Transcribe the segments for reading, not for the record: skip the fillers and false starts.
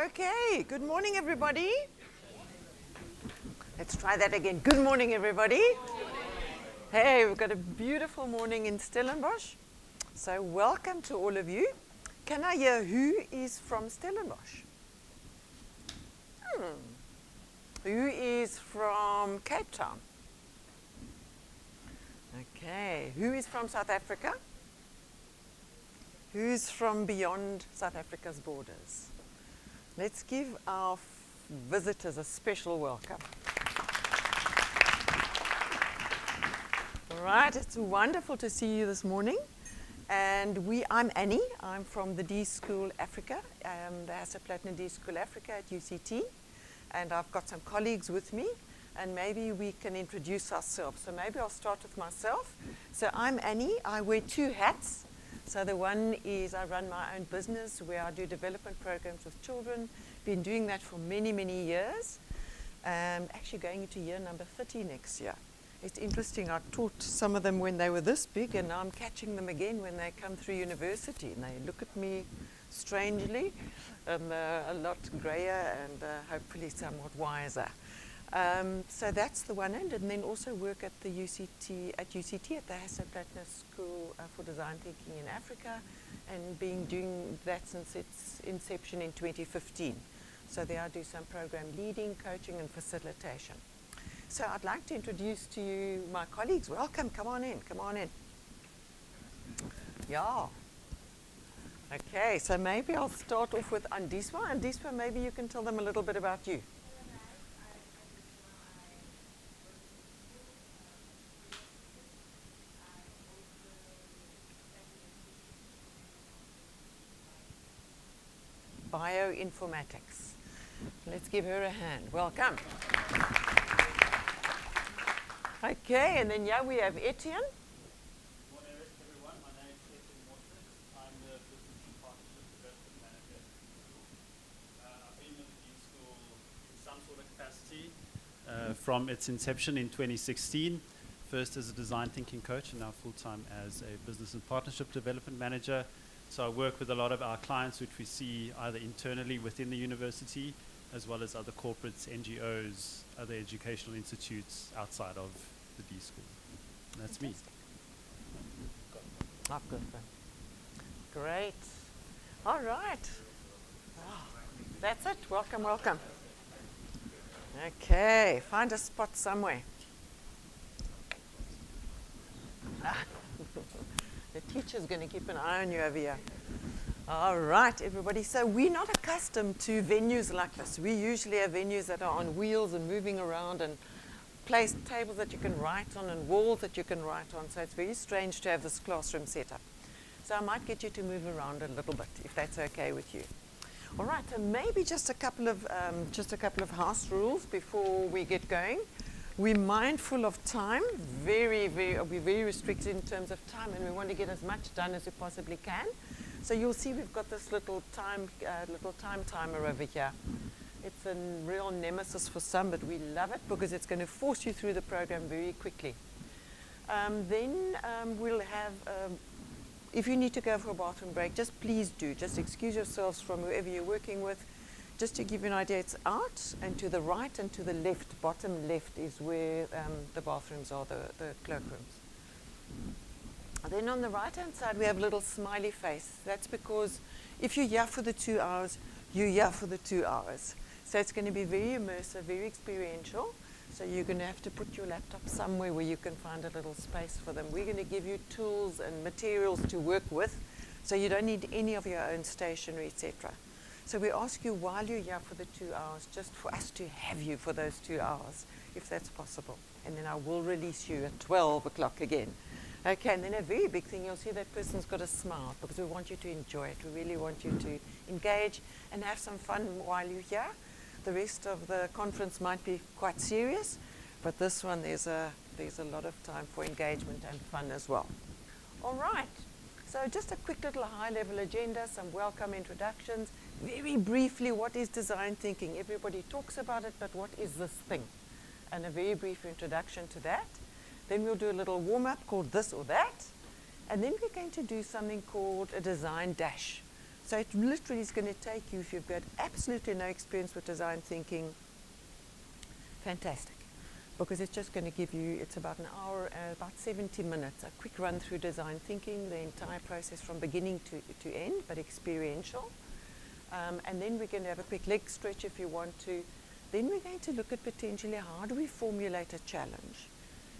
Okay, good morning, everybody. Let's try that again. Good morning, everybody. Hey, we've got a beautiful morning in Stellenbosch. So welcome to all of you. Can I hear who is from Stellenbosch? Who is from Cape Town? Okay, who is from South Africa? Who's from beyond South Africa's borders? Let's give our visitors a special welcome. All right, it's wonderful to see you this morning. And I'm Annie. I'm from the D School Africa, the Hasselplattner D School Africa at UCT. And I've got some colleagues with me, and maybe we can introduce ourselves. So maybe I'll start with myself. So I'm Annie. I wear two hats. So the one is I run my own business where I do development programs with children. Been doing that for many, many years. Actually going into year number 30 next year. It's interesting, I taught some of them when they were this big, and now I'm catching them again when they come through university, and they look at me strangely, a lot grayer and hopefully somewhat wiser. So that's the one end, and then also work at the UCT at the Hasselplattner School for Design Thinking in Africa, and been doing that since its inception in 2015. So there I do some program leading, coaching, and facilitation. So I'd like to introduce to you my colleagues. Welcome, come on in. Yeah. Okay, so maybe I'll start off with Andiswa. Andiswa, maybe you can tell them a little bit about you. Bioinformatics. Let's give her a hand. Welcome. Okay, and then we have Etienne. Good morning, everyone. My name is Etienne Morton. I'm the Business and Partnership Development Manager at the school. I've been with the school in some sort of capacity from its inception in 2016. First as a design thinking coach, and now full-time as a Business and Partnership Development Manager. So I work with a lot of our clients, which we see either internally within the university, as well as other corporates, NGOs, other educational institutes outside of the D School. And that's me. Oh, good. Great. All right. Oh, that's it. Welcome. Okay, find a spot somewhere. The teacher's going to keep an eye on you over here. All right, everybody. So we're not accustomed to venues like this. We usually have venues that are on wheels and moving around, and place tables that you can write on and walls that you can write on. So it's very strange to have this classroom set up. So I might get you to move around a little bit, if that's okay with you. All right, so maybe just a couple of house rules before we get going. We're mindful of time, we're very restricted in terms of time, and we want to get as much done as we possibly can. So you'll see we've got this little time timer over here. It's a real nemesis for some, but we love it because it's going to force you through the program very quickly. Then we'll have, if you need to go for a bathroom break, just please do. Just excuse yourselves from whoever you're working with. Just to give you an idea, it's out and to the right and to the left, bottom left is where the bathrooms are, the cloakrooms. Then on the right-hand side, we have a little smiley face. That's because if you're here for the 2 hours, you're here for the 2 hours. So it's going to be very immersive, very experiential. So you're going to have to put your laptop somewhere where you can find a little space for them. We're going to give you tools and materials to work with, so you don't need any of your own stationery, etc. So we ask you while you're here for the 2 hours, just for us to have you for those 2 hours, if that's possible. And then I will release you at 12 o'clock again. Okay, and then a very big thing, you'll see that person's got a smile because we want you to enjoy it. We really want you to engage and have some fun while you're here. The rest of the conference might be quite serious, but this one there's a lot of time for engagement and fun as well. All right, so just a quick little high-level agenda, some welcome introductions. Very briefly, what is design thinking? Everybody talks about it, but what is this thing? And a very brief introduction to that. Then we'll do a little warm-up called this or that. And then we're going to do something called a design dash. So it literally is going to take you, if you've got absolutely no experience with design thinking, fantastic. Because it's just going to give you, it's about an hour, about 70 minutes, a quick run through design thinking, the entire process from beginning to end, but experiential. And then we're going to have a quick leg stretch if you want to. Then we're going to look at potentially how do we formulate a challenge?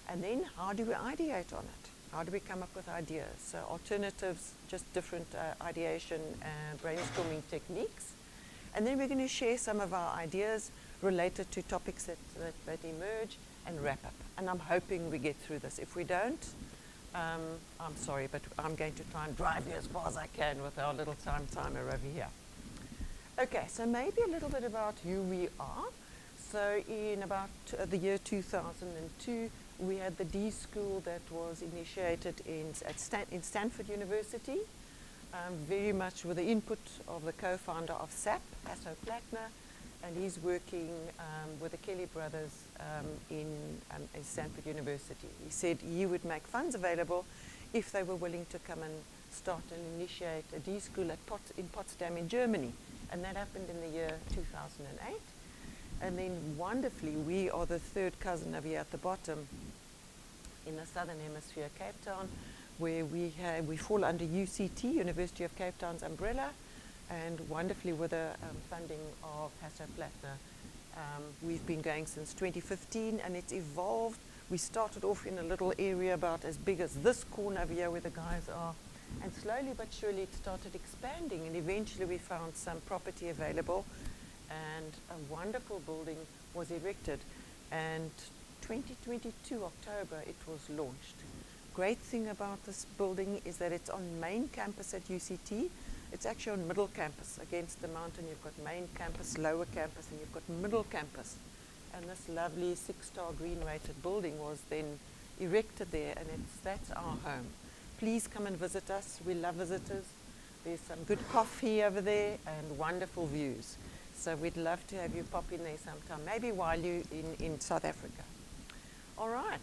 And then how do we ideate on it? How do we come up with ideas? So alternatives, just different ideation and brainstorming techniques. And then we're going to share some of our ideas related to topics that emerge and wrap up. And I'm hoping we get through this. If we don't, I'm sorry, but I'm going to try and drive you as far as I can with our little timer over here. Okay, so maybe a little bit about who we are. So in about the year 2002, we had the D School that was initiated in Stanford University, very much with the input of the co-founder of SAP, Hasso Plattner, and he's working with the Kelly brothers in Stanford University. He said he would make funds available if they were willing to come and start and initiate a D School in Potsdam in Germany. And that happened in the year 2008. And then wonderfully, we are the third cousin over here at the bottom in the Southern Hemisphere, Cape Town, where we fall under UCT, University of Cape Town's umbrella, and wonderfully with the funding of Hasso Plattner. We've been going since 2015, and it's evolved. We started off in a little area about as big as this corner over here where the guys are, and slowly but surely it started expanding, and eventually we found some property available, and a wonderful building was erected, and 2022 October it was launched. Great thing about this building is that it's on main campus at UCT. It's actually on middle campus against the mountain. You've got main campus, lower campus, and you've got middle campus. And this lovely 6-star green rated building was then erected there, and that's our home. Please come and visit us. We love visitors. There's some good coffee over there and wonderful views. So we'd love to have you pop in there sometime, maybe while you're in South Africa. All right.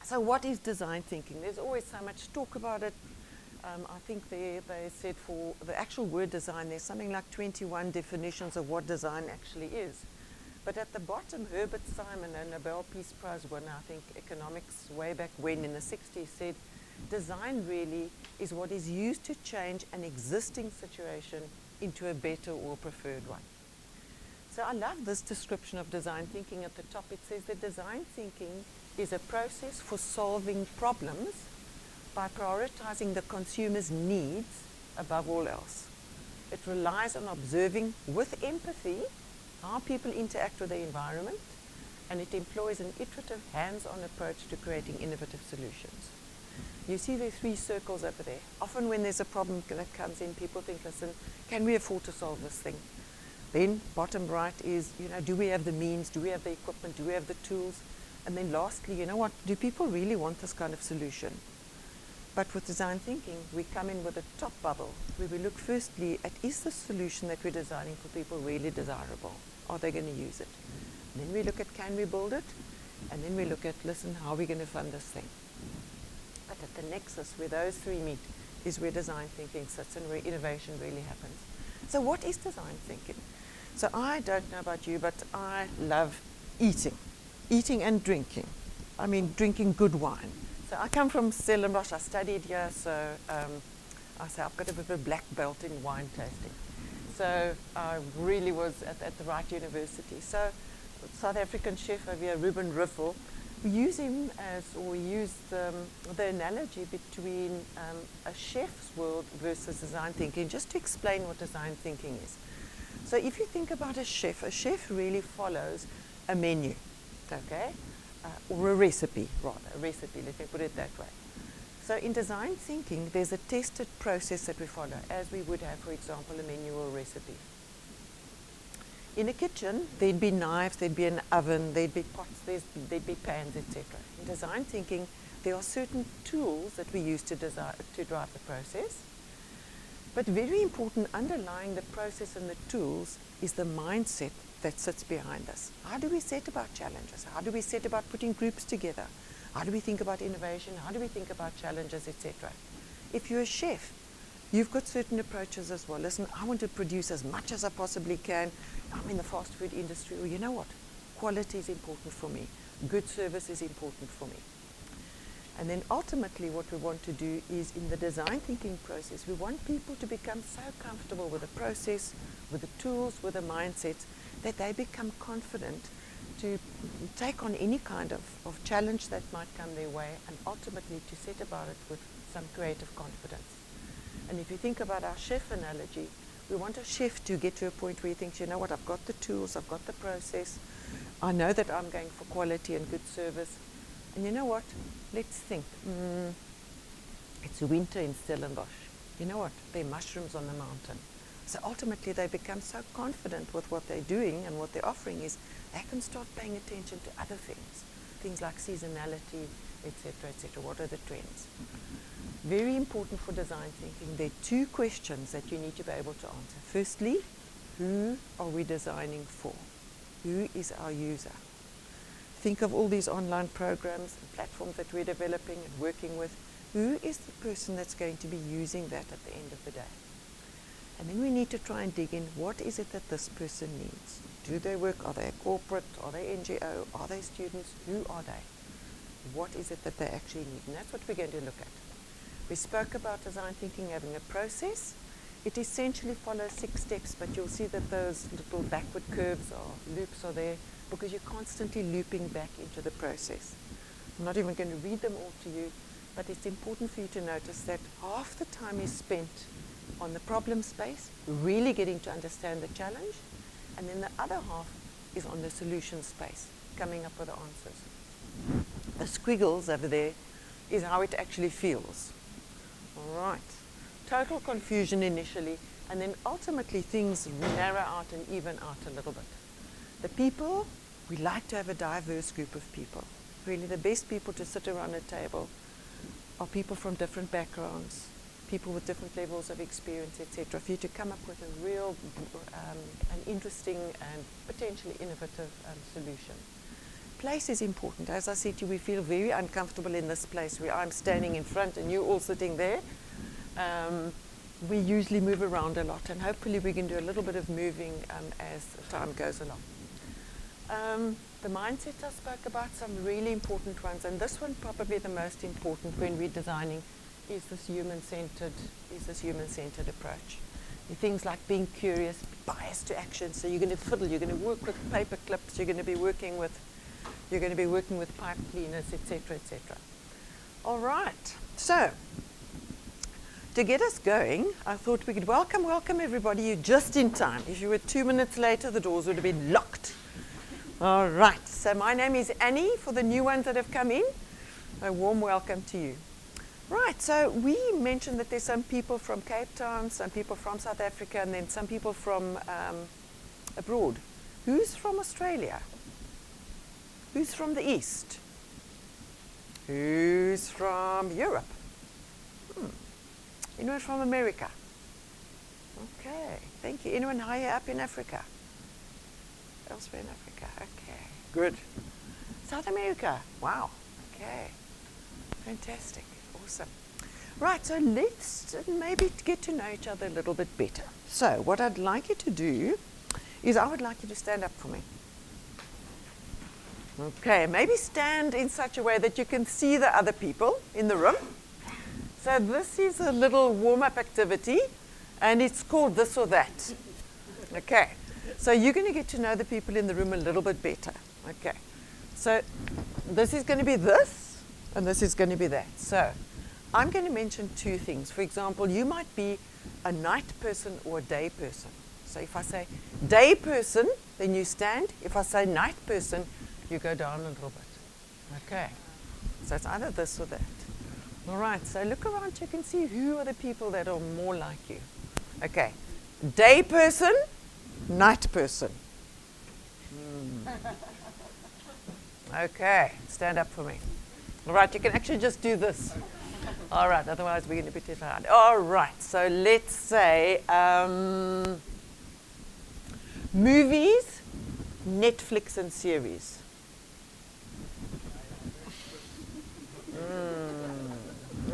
So what is design thinking? There's always so much talk about it. I think they said for the actual word design, there's something like 21 definitions of what design actually is. But at the bottom, Herbert Simon, a Nobel Peace Prize winner, I think economics way back when in the 60s, said design really is what is used to change an existing situation into a better or preferred one. So I love this description of design thinking at the top. It says that design thinking is a process for solving problems by prioritizing the consumer's needs above all else. It relies on observing with empathy how people interact with the environment, and it employs an iterative, hands-on approach to creating innovative solutions. You see the 3 circles over there. Often when there's a problem that comes in, people think, listen, can we afford to solve this thing? Then bottom right is, do we have the means? Do we have the equipment? Do we have the tools? And then lastly, do people really want this kind of solution? But with design thinking, we come in with a top bubble where we look firstly at, is the solution that we're designing for people really desirable? Are they going to use it? And then we look at, can we build it? And then we look at, listen, how are we going to fund this thing? But at the nexus where those 3 meet is where design thinking sits and where innovation really happens. So what is design thinking? So I don't know about you, but I love eating and drinking. I mean, drinking good wine. So I come from Stellenbosch. I studied here, so I say I've got a bit of a black belt in wine tasting. So I really was at the right university. So South African chef over here, Ruben Riffel, we use him we use the analogy between a chef's world versus design thinking, just to explain what design thinking is. So if you think about a chef really follows a menu, okay? Or a recipe, rather, let me put it that way. So in design thinking, there's a tested process that we follow, as we would have, for example, a menu or a recipe. In a kitchen, there'd be knives, there'd be an oven, there'd be pots, there'd be pans, etc. In design thinking, there are certain tools that we use to drive the process. But very important, underlying the process and the tools is the mindset that sits behind us. How do we set about challenges? How do we set about putting groups together? How do we think about innovation? How do we think about challenges, etc.? If you're a chef, You've got certain approaches as well. Listen, I want to produce as much as I possibly can. I'm in the fast food industry. Well, you know what? Quality is important for me. Good service is important for me. And then ultimately what we want to do is in the design thinking process, we want people to become so comfortable with the process, with the tools, with the mindsets, that they become confident to take on any kind of challenge that might come their way and ultimately to set about it with some creative confidence. And if you think about our chef analogy, we want a chef to get to a point where he thinks, you know what, I've got the tools, I've got the process, I know that I'm going for quality and good service. And you know what? Let's think. It's winter in Stellenbosch. You know what? There are mushrooms on the mountain. So ultimately they become so confident with what they're doing and what they're offering is they can start paying attention to other things like seasonality, etc., etc. What are the trends? Very important for design thinking. There are two questions that you need to be able to answer. Firstly, who are we designing for? Who is our user? Think of all these online programs and platforms that we're developing and working with. Who is the person that's going to be using that at the end of the day? And then we need to try and dig in, what is it that this person needs? Do they work? Are they a corporate? Are they NGO? Are they students? Who are they? What is it that they actually need? And that's what we're going to look at. We spoke about design thinking having a process. It essentially follows 6 steps, but you'll see that those little backward curves or loops are there because you're constantly looping back into the process. I'm not even going to read them all to you, but it's important for you to notice that half the time is spent on the problem space, really getting to understand the challenge, and then the other half is on the solution space, coming up with the answers. The squiggles over there is how it actually feels. All right. Total confusion initially, and then ultimately things narrow out and even out a little bit. The people, we like to have a diverse group of people. Really the best people to sit around a table are people from different backgrounds, people with different levels of experience, etc. For you to come up with a real, an interesting and potentially innovative solution. Place is important. As I said to you, we feel very uncomfortable in this place where I'm standing in front and you're all sitting there. We usually move around a lot, and hopefully we can do a little bit of moving as time goes along. The mindset I spoke about, some really important ones, and this one probably the most important when we're designing is this human-centered approach. Things like being curious, bias to action. So you're going to fiddle, you're going to work with paper clips, you're going to be working with pipe cleaners, etc., etc. All right. So to get us going, I thought we could welcome everybody. You're just in time. If you were 2 minutes later, the doors would have been locked. All right. So my name is Annie. For the new ones that have come in, a warm welcome to you. Right, so we mentioned that there's some people from Cape Town, some people from South Africa, and then some people from abroad. Who's from Australia? Who's from the East? Who's from Europe? Anyone from America? Okay, thank you. Anyone higher up in Africa? Elsewhere in Africa, okay, good. South America, wow, okay, fantastic. Awesome. Right, so let's maybe get to know each other a little bit better. So what I'd like you to do is I would like you to stand up for me. Okay, maybe stand in such a way that you can see the other people in the room. So this is a little warm-up activity, and it's called this or that. Okay, so you're going to get to know the people in the room a little bit better. Okay, so this is going to be this, and this is going to be that. So I'm going to mention 2 things. For example, you might be a night person or a day person. So if I say day person, then you stand. If I say night person, you go down a little bit. Okay, so it's either this or that. All right, so look around, you can see who are the people that are more like you. Okay, day person, night person. Okay, stand up for me. All right, you can actually just do this. All right, otherwise we're going to be too loud. All right, so let's say movies, Netflix and series.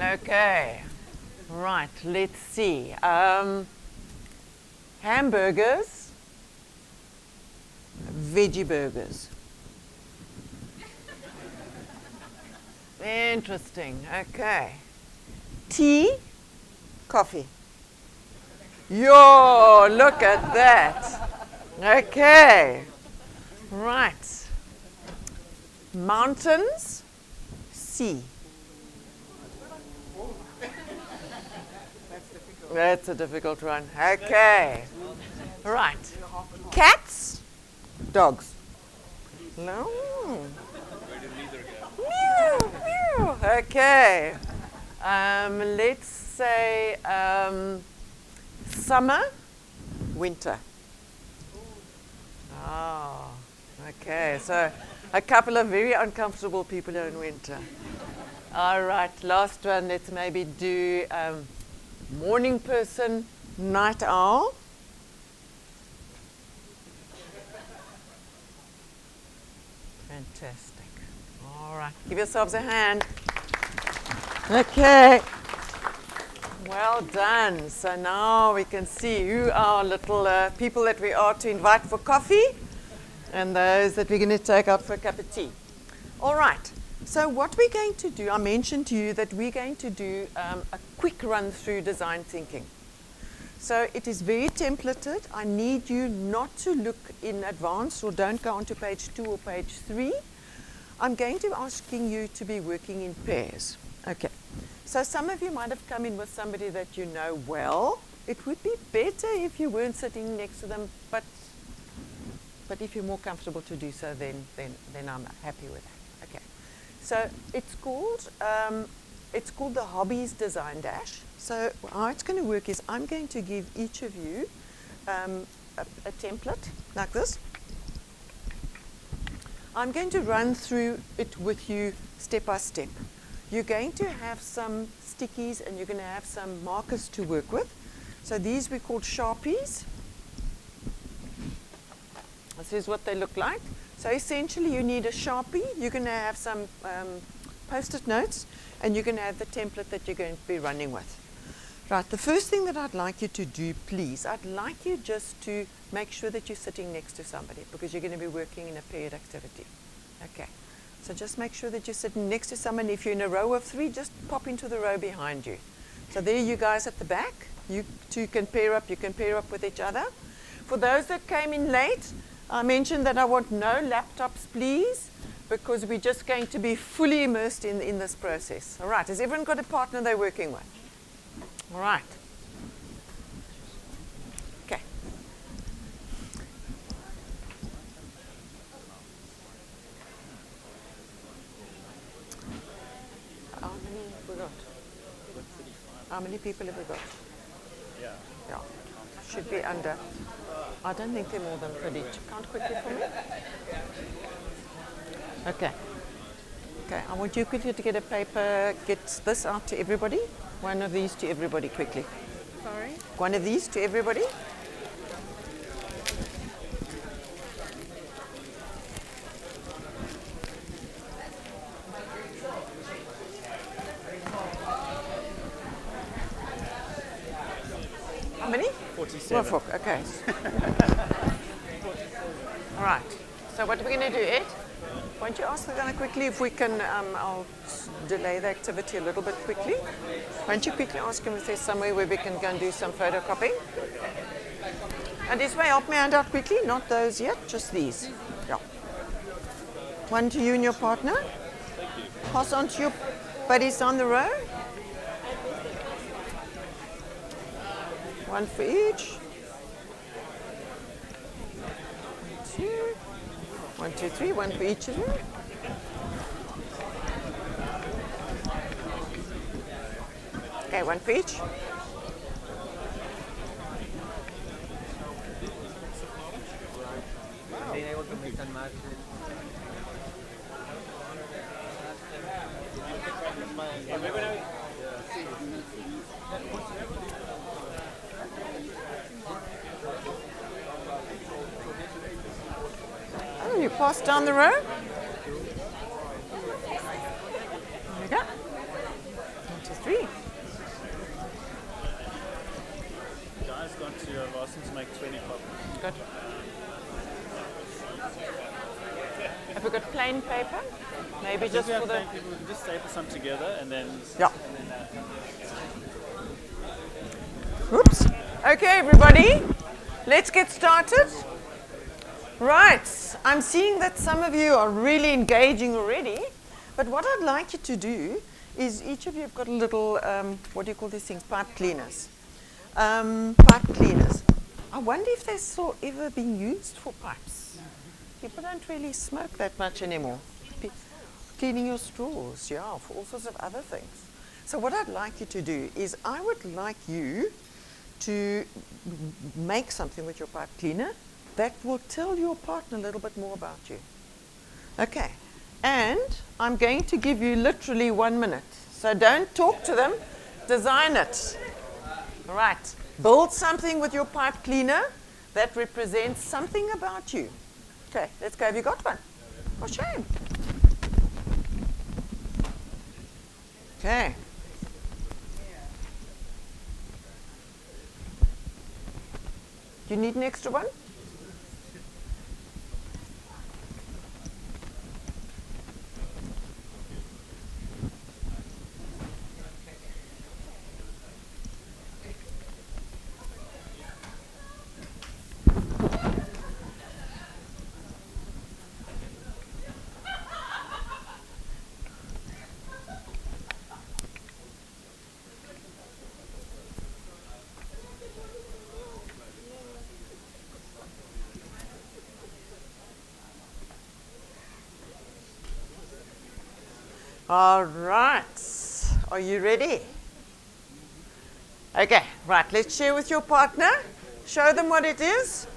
Okay, Right, let's see. Hamburgers, veggie burgers. Interesting. Okay. Tea, coffee. Yo, look at that. Okay. Right. Mountains, sea. That's a difficult one. Okay. Right. Cats, dogs. No. Meow, meow. Okay. Let's say summer, winter. Oh, okay. So a couple of very uncomfortable people are in winter. All right. Last one. Let's maybe do morning person, night owl. Fantastic. All right. Give yourselves a hand. Okay. Well done. So now we can see who are little people that we are to invite for coffee and those that we're going to take out for a cup of tea. All right. So what we're going to do, I mentioned to you that we're going to do a quick run through design thinking. So it is very templated. I need you not to look in advance or don't go on to page 2 or page 3. I'm going to be asking you to be working in pairs. Okay. So some of you might have come in with somebody that you know well. It would be better if you weren't sitting next to them, but if you're more comfortable to do so, then I'm happy with that. Okay. So it's called the Hobbies Design Dash. So how it's going to work is I'm going to give each of you a template like this. I'm going to run through it with you step by step. You're going to have some stickies and you're going to have some markers to work with. So these we call Sharpies. This is what they look like. So essentially you need a Sharpie. You're going to have some post-it notes and you're going to have the template that you're going to be running with. Right, the first thing that I'd like you to do, please, I'd like you just to make sure that you're sitting next to somebody because you're going to be working in a paired activity. Okay, so just make sure that you're sitting next to someone. If you're in a row of 3, just pop into the row behind you. So there you guys at the back, you two can pair up, you can pair up with each other. For those that came in late, I mentioned that I want no laptops, please, because we're just going to be fully immersed in this process. All right, has everyone got a partner they're working with? All right. Okay. How many have we got? How many people have we got? Yeah. Should be under. I don't think they're more than 30. Count quickly for me. Okay. Okay, I want you quickly to get a paper, get this out to everybody. One of these to everybody quickly. Sorry? One of these to everybody. How many? 47. Well, okay. All right. So what are we going to do, Ed? Why don't you ask the guy quickly if we can, I'll delay the activity a little bit quickly. Why don't you quickly ask him if there's somewhere where we can go and do some photocopying? And this way, help me hand out quickly. Not those yet, just these. Yeah. One to you and your partner. Pass on to your buddies on the row. One for each. 1, 2. 1, 2, 3. One for each of you. Okay, one for each. Being able to mix and match it. Oh, you pass down the row. There we go. 1, 2, 3. I've asked them to make 20 copies. Good. Have we got plain paper? Maybe just We have for the... plain people, we can just staple some together and then... Yeah. And then Oops. Okay, everybody, let's get started. Right, I'm seeing that some of you are really engaging already, but what I'd like you to do is each of you have got a little, what do you call these things, pipe cleaners. Pipe cleaners. I wonder if they're still ever being used for pipes. People don't really smoke that much anymore. Cleaning your straws, yeah, for all sorts of other things. So what I'd like you to do is I would like you to make something with your pipe cleaner that will tell your partner a little bit more about you. Okay, and I'm going to give you literally 1 minute. So don't talk to them, design it. All right, build something with your pipe cleaner that represents something about you. Okay, let's go. Have you got one? Oh, shame. Okay. Do you need an extra one? All right. Are you ready? Okay, right. Let's share with your partner. Show them what it is.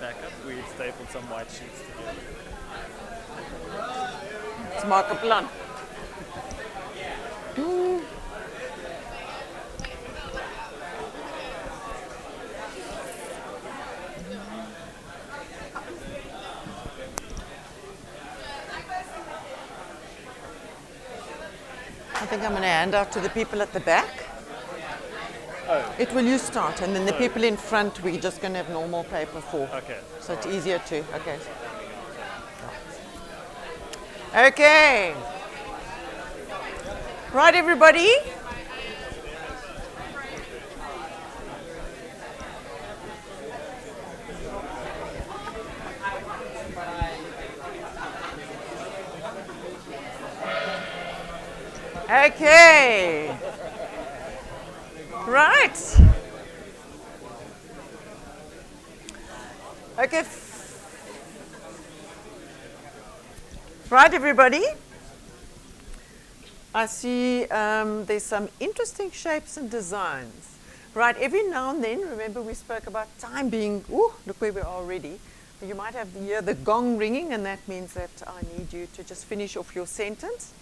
backup, we stapled some white sheets together. Let's mark a plan. I think I'm going to hand out to the people at the back. Oh. It will you start, and then the people in front, we're just going to have normal paper for. Okay. So it's easier to, okay. Okay. Right, everybody. Okay. Right. Okay. Right, everybody. I see there's some interesting shapes and designs. Right, every now and then, remember we spoke about time being, ooh, look where we are already. You might have hear the gong ringing, and that means that I need you to just finish off your sentence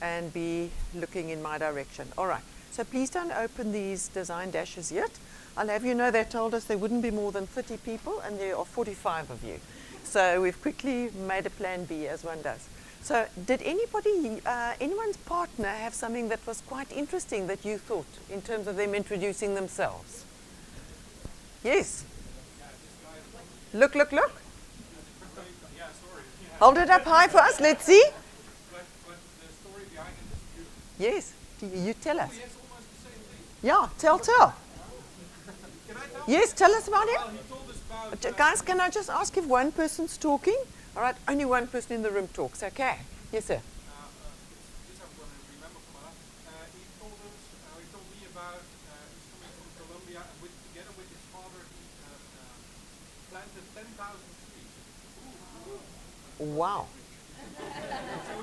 and be looking in my direction. All right, so please don't open these design dashes yet. I'll have you know they told us there wouldn't be more than 30 people, and there are 45 of you. So we've quickly made a plan B, as one does. So did anybody, anyone's partner have something that was quite interesting that you thought in terms of them introducing themselves? Yes. Look, look, look. Hold it up high for us, let's see. Yes, you tell us. Yeah, tell. Yes, tell us about him. Guys, can I just ask if one person's talking? All right, only one person in the room talks, okay? Yes, sir. This I'm going to remember from us. He told me about, he's coming from Colombia, and together with his father, he planted 10,000 trees. Wow. So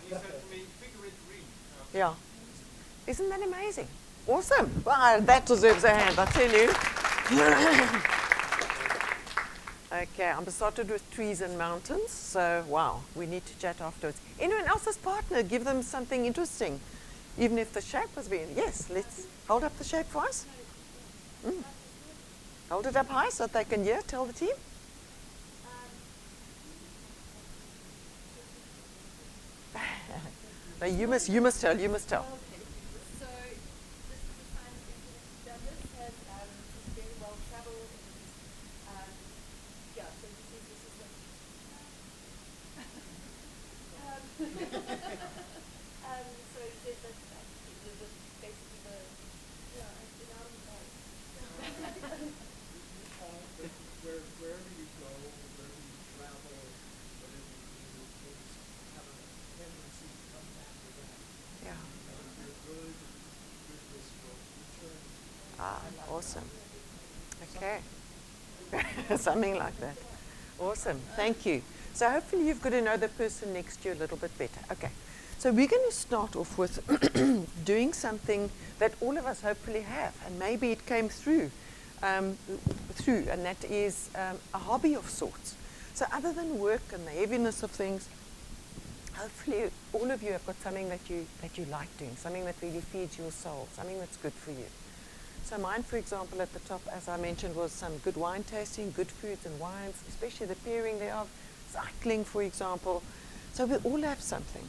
he said to me, figure it green. Yeah. Isn't that amazing? Awesome. Well, that deserves a hand, I tell you. Okay, I started with trees and mountains, so wow, we need to chat afterwards. Anyone else's partner, give them something interesting, even if the shape was being, yes, let's hold up the shape for us. Mm. Hold it up high so that they can hear, tell the team. No, you must tell, you must tell. Okay. So this is a science exhibit done. This has is very well traveled and yeah, so this is what so it says that basically the yeah, it's been out of the bag. Wherever you go, wherever you travel, whatever you do, things have a tendency to come back to that. Yeah. If you're good, goodness will return. Ah, awesome. Okay. Something like that. Awesome. Thank you. So hopefully you've got to know the person next to you a little bit better. Okay. So we're going to start off with doing something that all of us hopefully have, and maybe it came through, and that is a hobby of sorts. So other than work and the heaviness of things, hopefully all of you have got something that you like doing, something that really feeds your soul, something that's good for you. So mine, for example, at the top, as I mentioned, was some good wine tasting, good foods and wines, especially the pairing thereof, cycling, for example. So we all have something.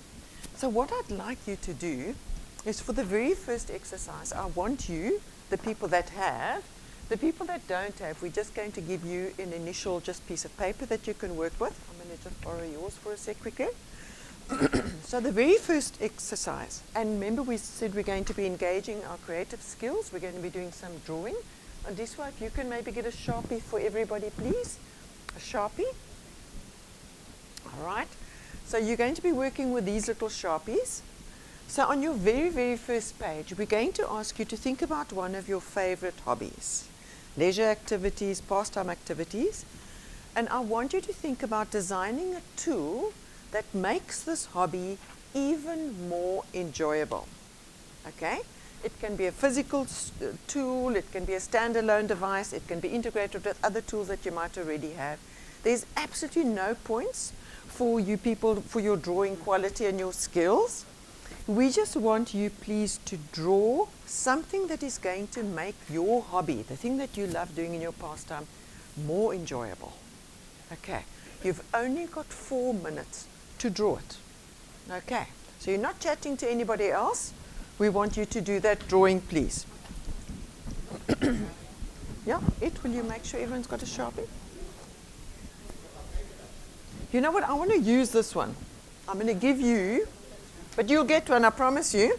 So what I'd like you to do is, for the very first exercise, I want you, the people that have, the people that don't have, we're just going to give you an initial just piece of paper that you can work with. I'm going to just borrow yours for a sec quickly. So the very first exercise, and remember we said we're going to be engaging our creative skills. We're going to be doing some drawing. And this one, if you can maybe get a Sharpie for everybody, please. A Sharpie. All right. So you're going to be working with these little Sharpies. So on your very, very first page, we're going to ask you to think about one of your favorite hobbies, leisure activities, pastime activities. And I want you to think about designing a tool that makes this hobby even more enjoyable. Okay? It can be a physical tool, it can be a standalone device, it can be integrated with other tools that you might already have. There's absolutely no points for you people for your drawing quality and your skills. We just want you, please, to draw something that is going to make your hobby, the thing that you love doing in your pastime, more enjoyable. Okay? You've only got 4 minutes to draw it. Okay, so you're not chatting to anybody else. We want you to do that drawing, please. Yeah, will you make sure everyone's got a Sharpie? You know what, I want to use this one. I'm going to give you, but you'll get one, I promise you.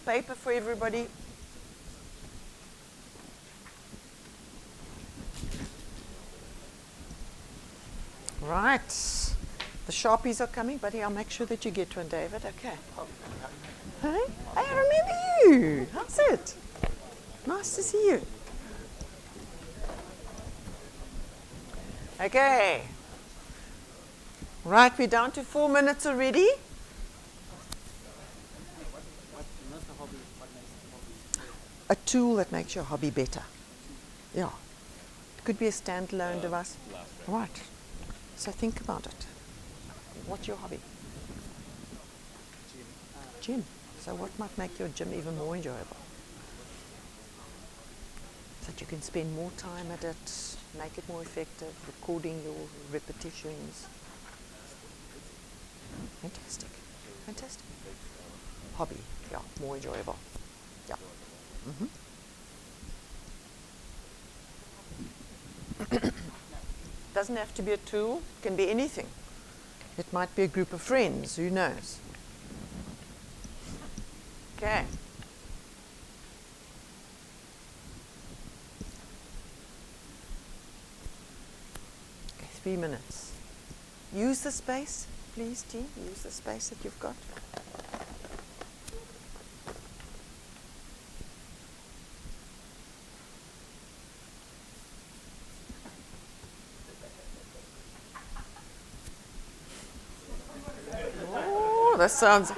Paper for everybody. Right. The Sharpies are coming, buddy. I'll make sure that you get one, David. Okay. Hey, I remember you. How's it? Nice to see you. Okay. Right, we're down to 4 minutes already. A tool that makes your hobby better. Yeah. It could be a standalone device. Right. So think about it. What's your hobby? Gym. So what might make your gym even more enjoyable? So that you can spend more time at it, make it more effective, recording your repetitions. Fantastic. Fantastic. Hobby. Yeah, more enjoyable. Yeah. Doesn't have to be a tool, it can be anything. It might be a group of friends, who knows? Okay. Okay, 3 minutes. Use the space, please, team. Use the space that you've got. That sounds,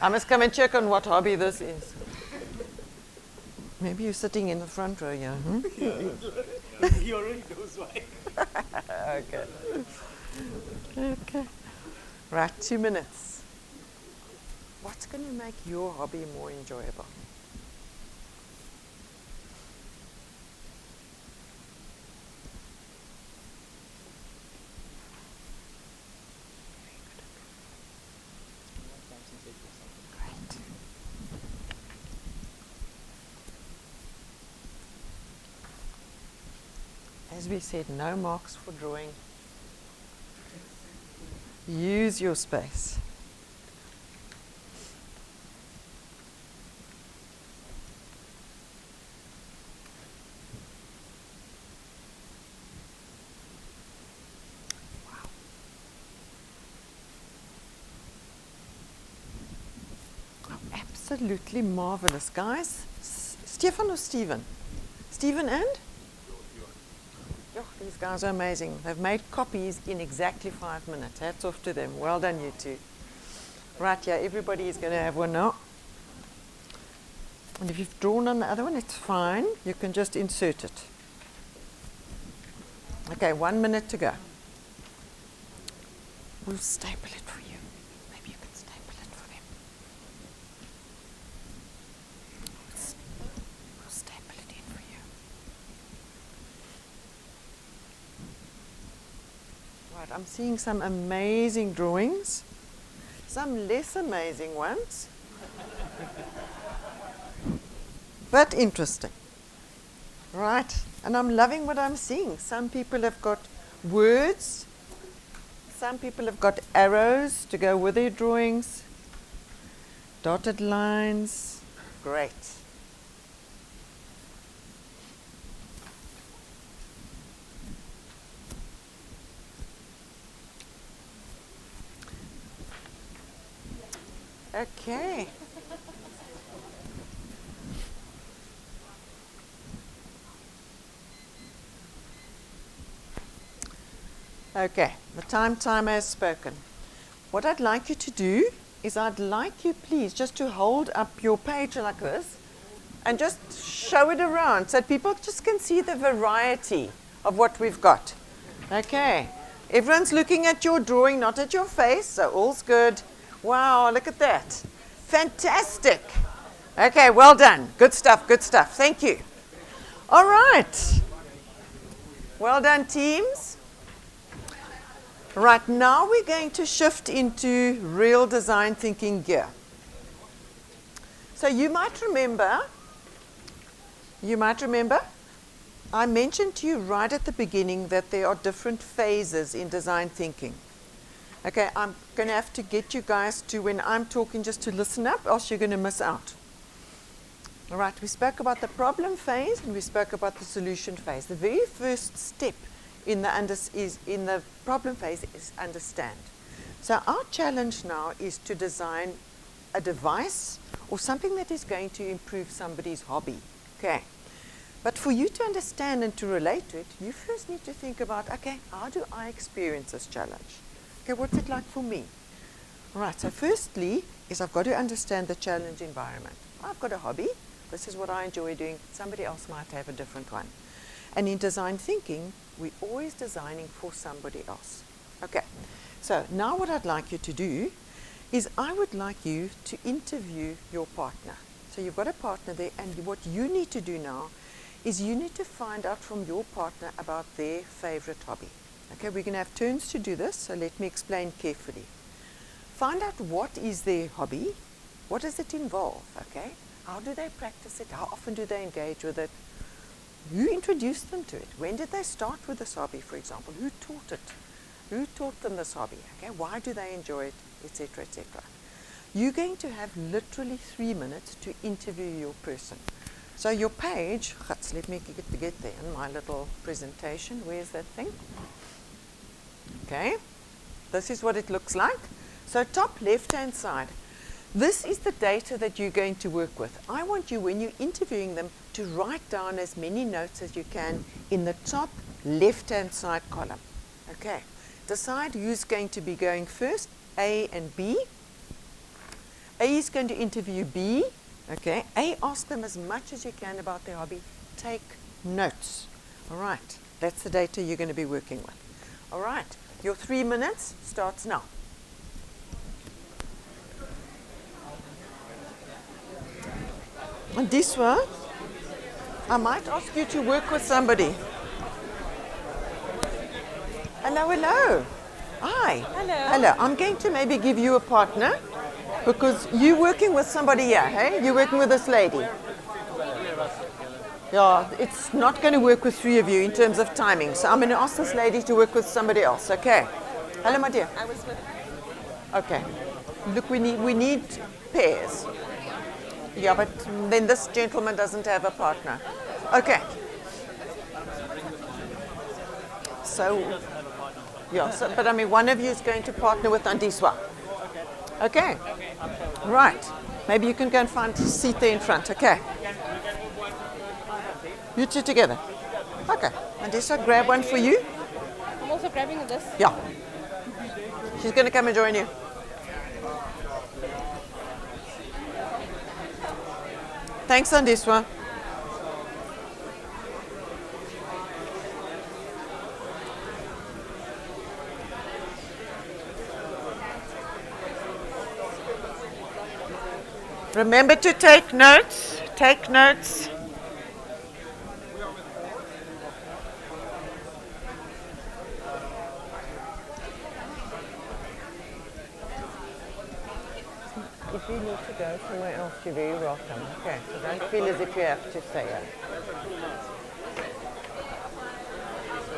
I must come and check on what hobby this is. Maybe you're sitting in the front row, yeah. Hmm? He already knows why. Okay. Okay. Right, 2 minutes. What's going to make your hobby more enjoyable? Great. As we said, no marks for drawing. Use your space. Absolutely marvelous, guys. Stefan or Stephen? Stephen and? Yo, these guys are amazing. They've made copies in exactly 5 minutes. Hats off to them. Well done, you two. Right, yeah, everybody is going to have one now. And if you've drawn on the other one, it's fine. You can just insert it. Okay, 1 minute to go. We'll staple it for you. Maybe you can staple it for them. We'll staple it in for you. Right, I'm seeing some amazing drawings, some less amazing ones, but interesting. Right, and I'm loving what I'm seeing. Some people have got words, some people have got arrows to go with their drawings, dotted lines. Great. Okay. Okay, the timer has spoken. What I'd like you to do is I'd like you, please, just to hold up your page like this and just show it around so people just can see the variety of what we've got. Okay, everyone's looking at your drawing, not at your face, so all's good. Wow, look at that. Fantastic. Okay, well done. Good stuff, good stuff. Thank you. All right. Well done, teams. Right, now we're going to shift into real design thinking gear. So you might remember, I mentioned to you right at the beginning that there are different phases in design thinking. Okay, I'm going to have to get you guys to, when I'm talking, just to listen up, or else you're going to miss out. All right, we spoke about the problem phase and we spoke about the solution phase. The very first step in the problem phase is understand. So our challenge now is to design a device or something that is going to improve somebody's hobby. Okay. But for you to understand and to relate to it, you first need to think about, okay, how do I experience this challenge? Okay, what's it like for me? All right, so firstly is I've got to understand the challenge environment. I've got a hobby. This is what I enjoy doing. Somebody else might have a different one. And in design thinking, we're always designing for somebody else. Okay, so now what I'd like you to do is I would like you to interview your partner. So you've got a partner there, and what you need to do now is you need to find out from your partner about their favorite hobby. Okay, we're going to have turns to do this, so let me explain carefully. Find out what is their hobby, what does it involve, okay? How do they practice it, how often do they engage with it? Who introduced them to it? When did they start with this hobby, for example? Who taught it? Who taught them this hobby? Okay, why do they enjoy it, etc., etc. You're going to have literally 3 minutes to interview your person. So your page, let me get there in my little presentation. Where's that thing? Okay, this is what it looks like. So top left-hand side, this is the data that you're going to work with. I want you, when you're interviewing them, to write down as many notes as you can in the top left-hand side column. Okay, decide who's going to be going first, A and B. A is going to interview B Okay, A, ask them as much as you can about their hobby. Take notes. All right, that's the data you're going to be working with. All right, your 3 minutes starts now. And this one, I might ask you to work with somebody. Hello, hello. Hi. Hello. Hello. I'm going to maybe give you a partner because you're working with somebody here, hey? You're working with this lady. Yeah, it's not going to work with 3 of you in terms of timing. So I'm going to ask this lady to work with somebody else, okay? Hello, my dear. I was with. Okay. Look, we need pairs. Yeah, but then this gentleman doesn't have a partner. Okay. So, yeah, so, but I mean, one of you is going to partner with Andiswa. Okay. Right. Maybe you can go and find a seat there in front. Okay. You two together. Okay. Andiswa, grab one for you. I'm also grabbing this. Yeah. She's going to come and join you. Thanks, Andiswa. Remember to take notes. Take notes. If you need to go somewhere else, you're very welcome. Okay, so don't feel as if you have to say it.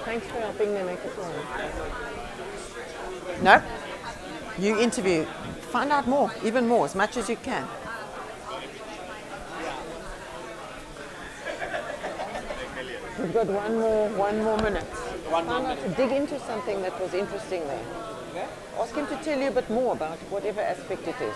Thanks for helping me make it wrong. No? You interview. Find out more, even more, as much as you can. We've got one more minute. Find out to dig into something that was interesting there. Ask him to tell you a bit more about whatever aspect it is.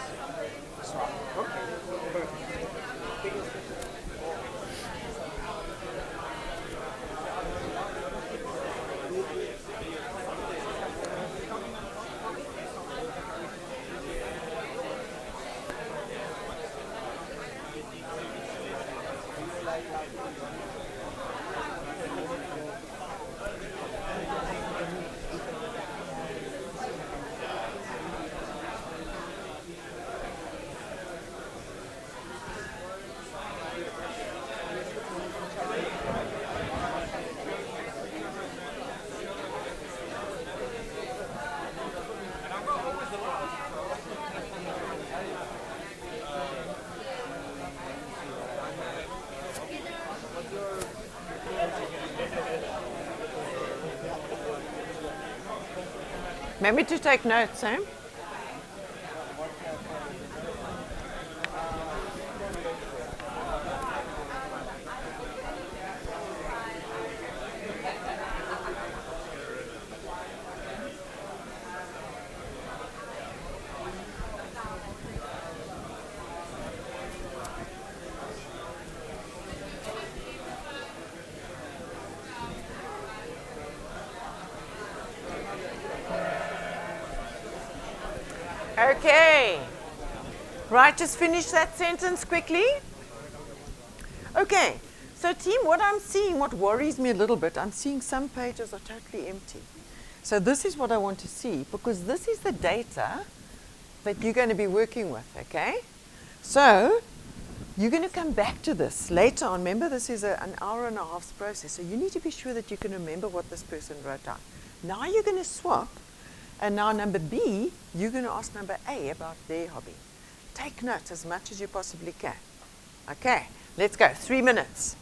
Remember to take notes, eh? Okay. Right, just finish that sentence quickly. Okay, so team, what I'm seeing, what worries me a little bit, I'm seeing some pages are totally empty. So this is what I want to see, because this is the data that you're going to be working with, okay? So you're going to come back to this later on. Remember, this is an hour and a half's process, so you need to be sure that you can remember what this person wrote down. Now you're going to swap. And now number B, you're going to ask number A about their hobby. Take notes as much as you possibly can. Okay, let's go. 3 minutes.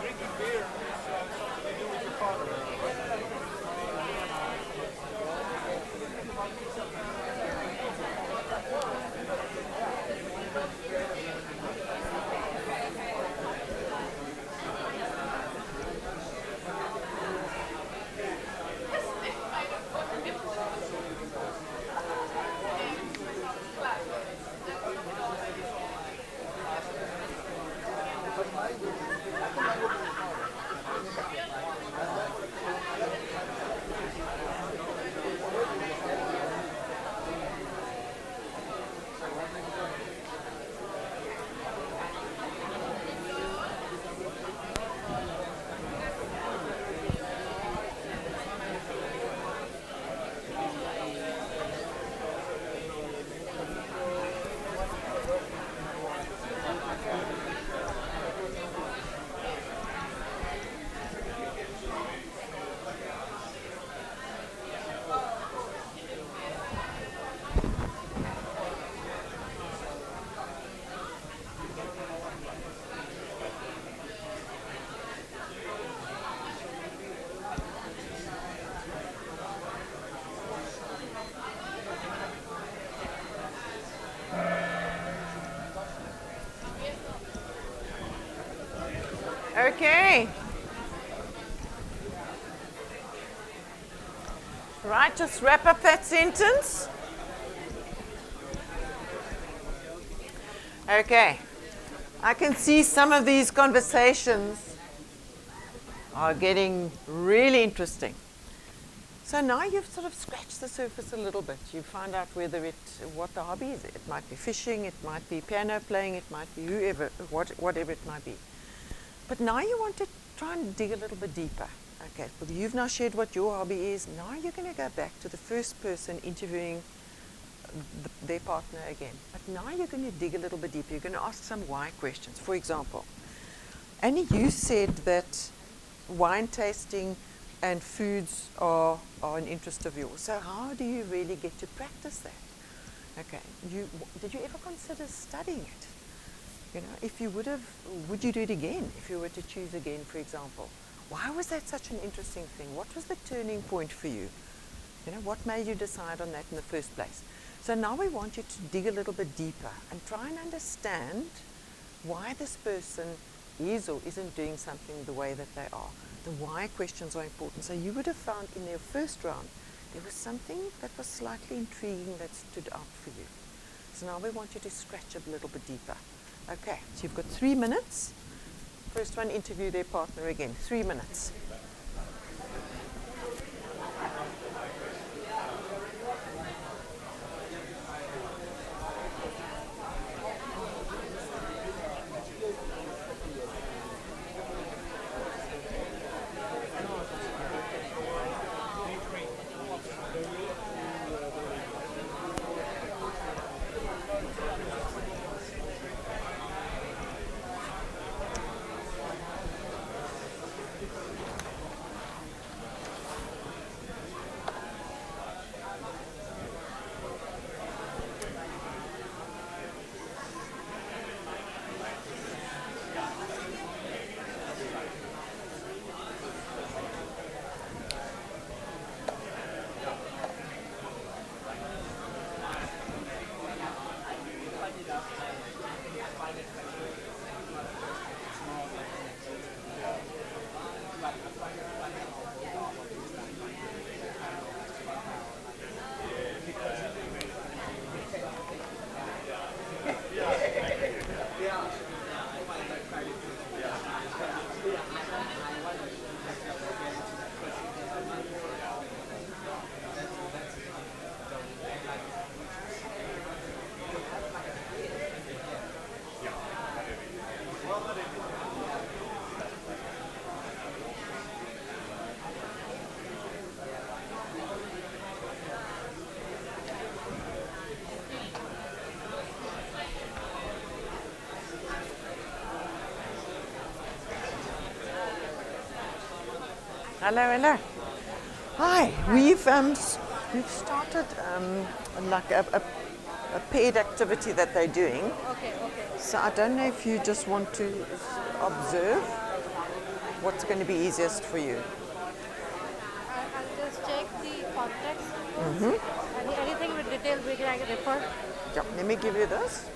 Drinking beer is something you do with your father. Okay. Right, just wrap up that sentence. Okay. I can see some of these conversations are getting really interesting. So now you've sort of scratched the surface a little bit. You find out what the hobby is. It might be fishing, it might be piano playing, it might be whatever it might be. But now you want to try and dig a little bit deeper. Okay, well, you've now shared what your hobby is. Now you're going to go back to the first person interviewing their partner again. But now you're going to dig a little bit deeper. You're going to ask some why questions. For example, Annie, you said that wine tasting and foods are an interest of yours. So how do you really get to practice that? Okay, did you ever consider studying it? You know, if you would you do it again if you were to choose again, for example? Why was that such an interesting thing? What was the turning point for you? You know, what made you decide on that in the first place? So now we want you to dig a little bit deeper and try and understand why this person is or isn't doing something the way that they are. The why questions are important. So you would have found in their first round, there was something that was slightly intriguing that stood out for you. So now we want you to scratch a little bit deeper. Okay, so you've got 3 minutes. First one, interview their partner again. 3 minutes. Hello, hello. Hi, we've started like a paired activity that they're doing. Okay, okay. So I don't know if you just want to observe what's going to be easiest for you. I'll just check the context. Anything with detail we can refer. Yeah, let me give you this.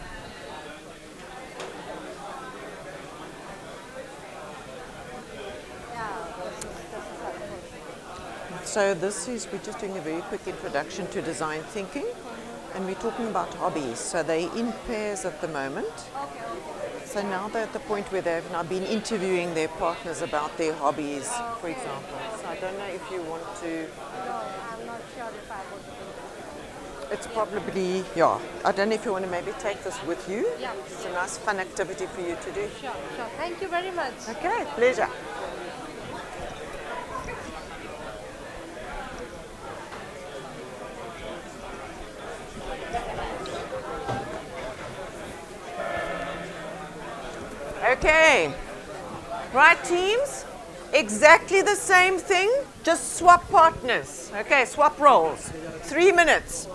Yeah, this is helpful. So we're just doing a very quick introduction to design thinking, and we're talking about hobbies. So they're in pairs at the moment. Okay, okay. So now they're at the point where they've now been interviewing their partners about their hobbies, for Okay. example. So I don't know if you want to. No, I'm not sure if I would do. It's probably, yeah. I don't know if you want to maybe take this with you. Yeah. It's a nice fun activity for you to do. Sure, sure. Thank you very much. Okay, pleasure. Okay. Right, teams? Exactly the same thing, just swap partners. Okay, swap roles. 3 minutes.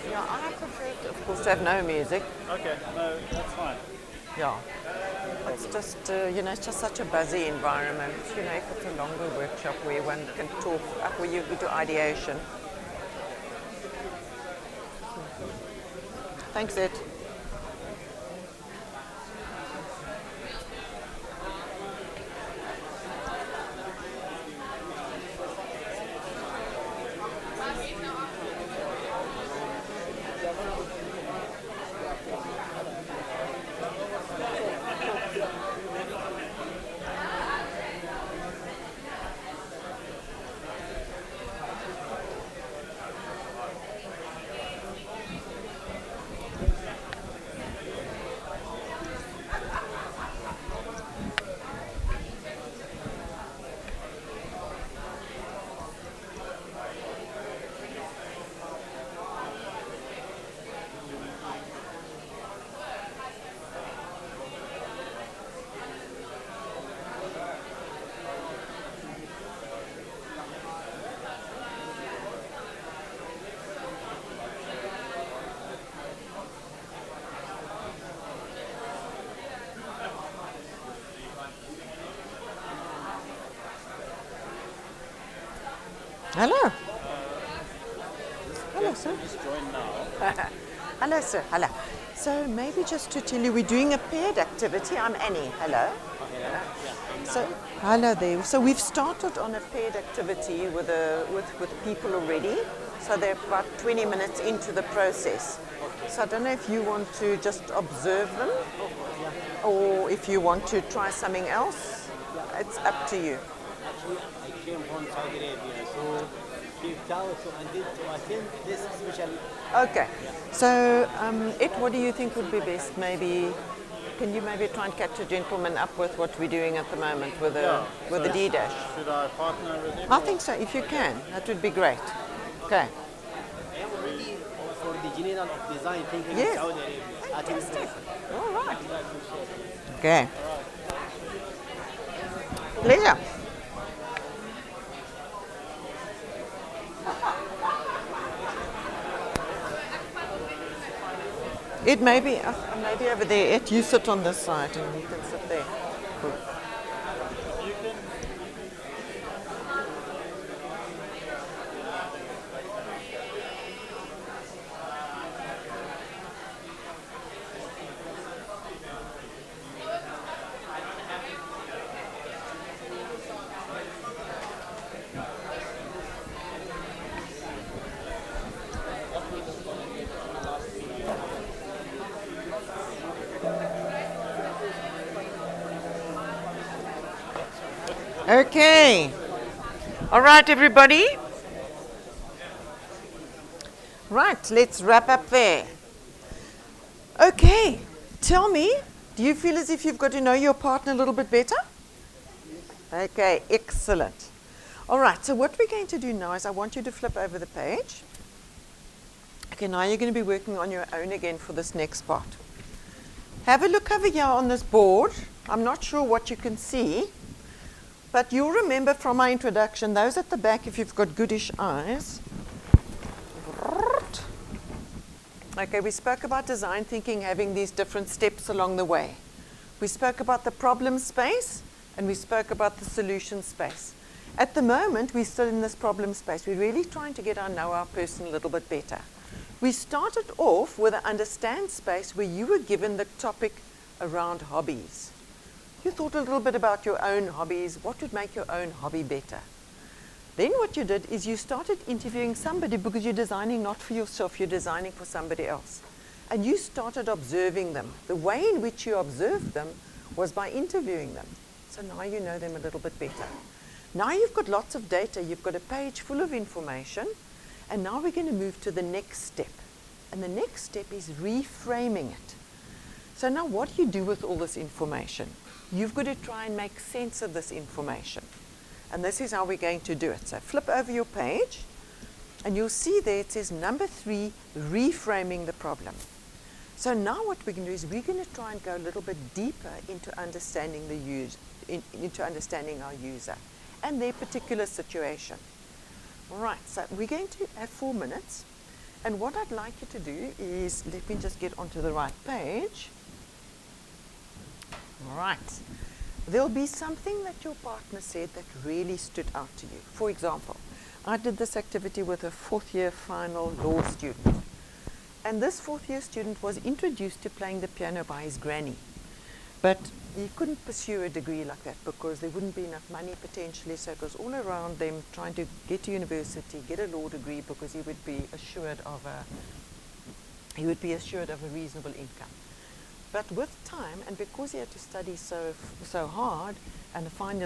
Yeah, I prefer, of course, to have no music. Okay, no, that's fine. Yeah. It's just, it's just such a buzzy environment. If it's a longer workshop where one can talk, where you do ideation. Thanks, Ed. Hello. Hello, sir. Just join now. Hello, sir. Hello. So maybe just to tell you, we're doing a paired activity. I'm Annie. Hello. So hello there. So we've started on a paired activity with people already. So they're about 20 minutes into the process. So I don't know if you want to just observe them, or if you want to try something else. It's up to you. Actually, I came from Saudi Arabia, so Cape Town, so I did to attend this special. Okay. So, Ed, what do you think would be best? Maybe, can you maybe try and catch a gentleman up with what we're doing at the moment with the D dash? Should I partner with him? I think so. If you can, that would be great. Okay. I am already for the general of design thinking Yes. in Saudi Arabia. Fantastic. All right. Okay. Pleasure. It may be over there. Ed, you sit on this side and you can sit there. Cool. Okay. All right, everybody. Right, let's wrap up there. Okay, tell me, do you feel as if you've got to know your partner a little bit better? Okay, excellent. All right, so what we're going to do now is I want you to flip over the page. Okay, now you're going to be working on your own again for this next part. Have a look over here on this board. I'm not sure what you can see, but you'll remember from my introduction, those at the back, if you've got goodish eyes. Okay, we spoke about design thinking having these different steps along the way. We spoke about the problem space, and we spoke about the solution space. At the moment, we're still in this problem space. We're really trying to know our person a little bit better. We started off with an understand space where you were given the topic around hobbies. You thought a little bit about your own hobbies, what would make your own hobby better. Then what you did is you started interviewing somebody because you're designing not for yourself, you're designing for somebody else. And you started observing them. The way in which you observed them was by interviewing them. So now you know them a little bit better. Now you've got lots of data, you've got a page full of information, and now we're going to move to the next step. And the next step is reframing it. So now what do you do with all this information? You've got to try and make sense of this information. And this is how we're going to do it. So flip over your page, and you'll see there it says number 3, reframing the problem. So now what we're going to do is we're going to try and go a little bit deeper into understanding into understanding our user and their particular situation. All right, so we're going to have 4 minutes. And what I'd like you to do is, let me just get onto the right page. All right. There'll be something that your partner said that really stood out to you. For example, I did this activity with a 4th year final law student. And this 4th year student was introduced to playing the piano by his granny. But he couldn't pursue a degree like that because there wouldn't be enough money potentially. So it was all around them trying to get to university, get a law degree because he would be assured of a reasonable income. But with time, and because he had to study so hard, and a final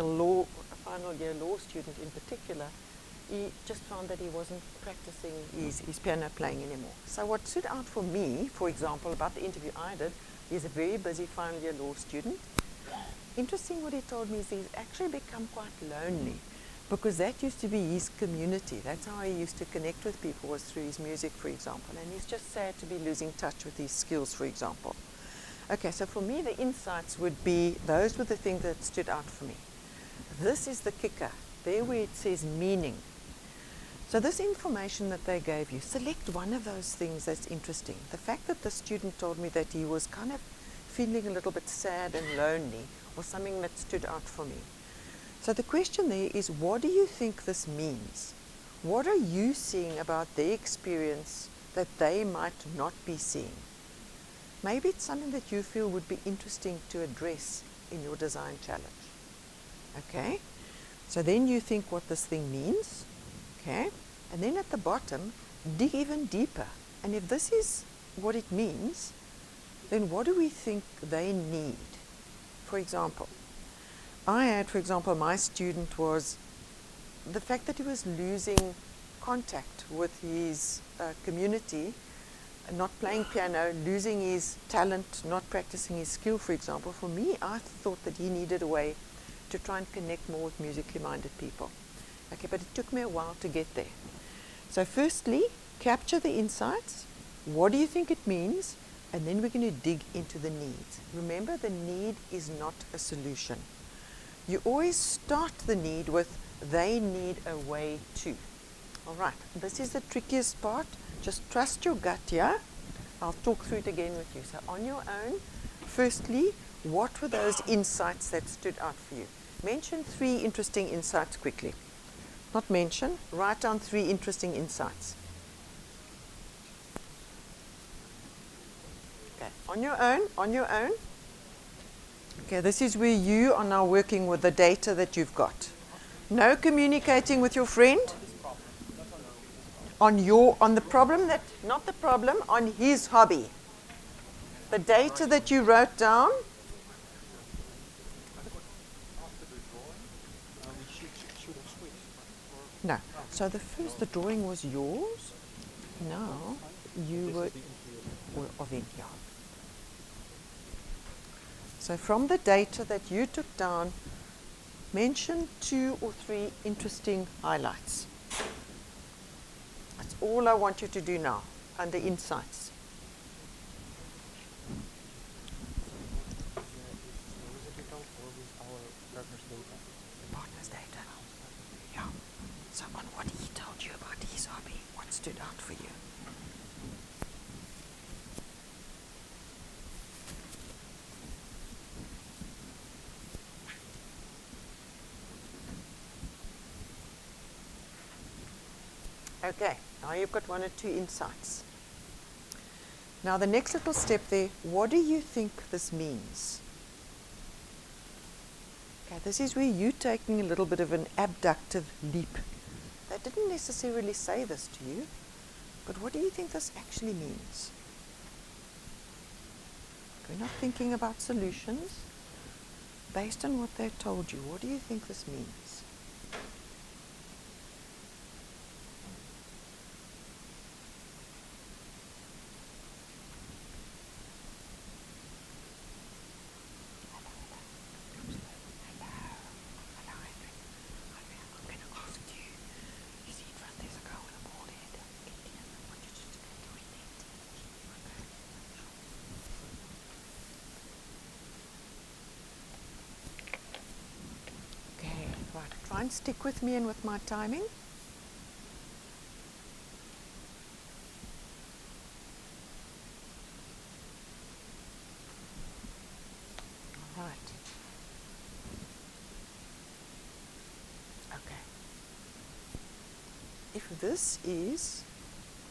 year law student in particular, he just found that he wasn't practicing his piano playing anymore. So what stood out for me, for example, about the interview I did, he's a very busy final year law student. Interesting what he told me is he's actually become quite lonely because that used to be his community. That's how he used to connect with people, was through his music, for example. And he's just sad to be losing touch with his skills, for example. Okay, so for me, the insights would be, those were the things that stood out for me. This is the kicker, there where it says meaning. So this information that they gave you, select one of those things that's interesting. The fact that the student told me that he was kind of feeling a little bit sad and lonely was something that stood out for me. So the question there is, what do you think this means? What are you seeing about their experience that they might not be seeing? Maybe it's something that you feel would be interesting to address in your design challenge. Okay? So then you think what this thing means. Okay? And then at the bottom, dig even deeper. And if this is what it means, then what do we think they need? For example, I had, for example, my student was the fact that he was losing contact with his community, not playing piano, losing his talent, not practicing his skill, for example. For me, I thought that he needed a way to try and connect more with musically minded people. Okay, but it took me a while to get there. So firstly, capture the insights. What do you think it means? And then we're going to dig into the needs. Remember, the need is not a solution. You always start the need with, they need a way to. All right, this is the trickiest part. Just trust your gut here. I'll talk through it again with you. So on your own, firstly, what were those insights that stood out for you? Mention 3 interesting insights quickly. Not mention, write down 3 interesting insights. Okay, on your own. Okay, this is where you are now working with the data that you've got. No communicating with your friend. On the problem that, not the problem, on his hobby. The data that you wrote down. No. So the drawing was yours. Now you were of it, yeah. So from the data that you took down, mention 2 or 3 interesting highlights. That's all I want you to do now. under insights. Partner's data. Yeah. So on what he told you about his hobby, what stood out for you? Okay, now you've got 1 or 2 insights. Now the next little step there, what do you think this means? Okay, this is where you're taking a little bit of an abductive leap. They didn't necessarily say this to you, but what do you think this actually means? We're not thinking about solutions. Based on what they told you, what do you think this means? Right, try and stick with me and with my timing. All right. Okay. If this is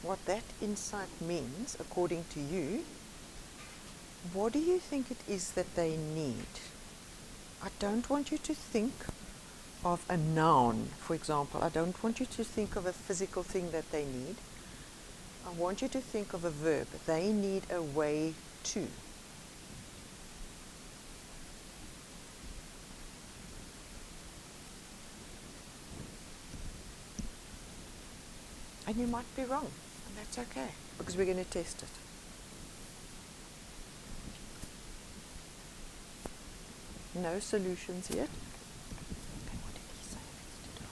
what that insight means, according to you, what do you think it is that they need? I don't want you to think of a noun, for example. I don't want you to think of a physical thing that they need. I want you to think of a verb. They need a way to. And you might be wrong, and that's okay, because we're going to test it. No solutions yet. Okay, what did he say? Let's do it.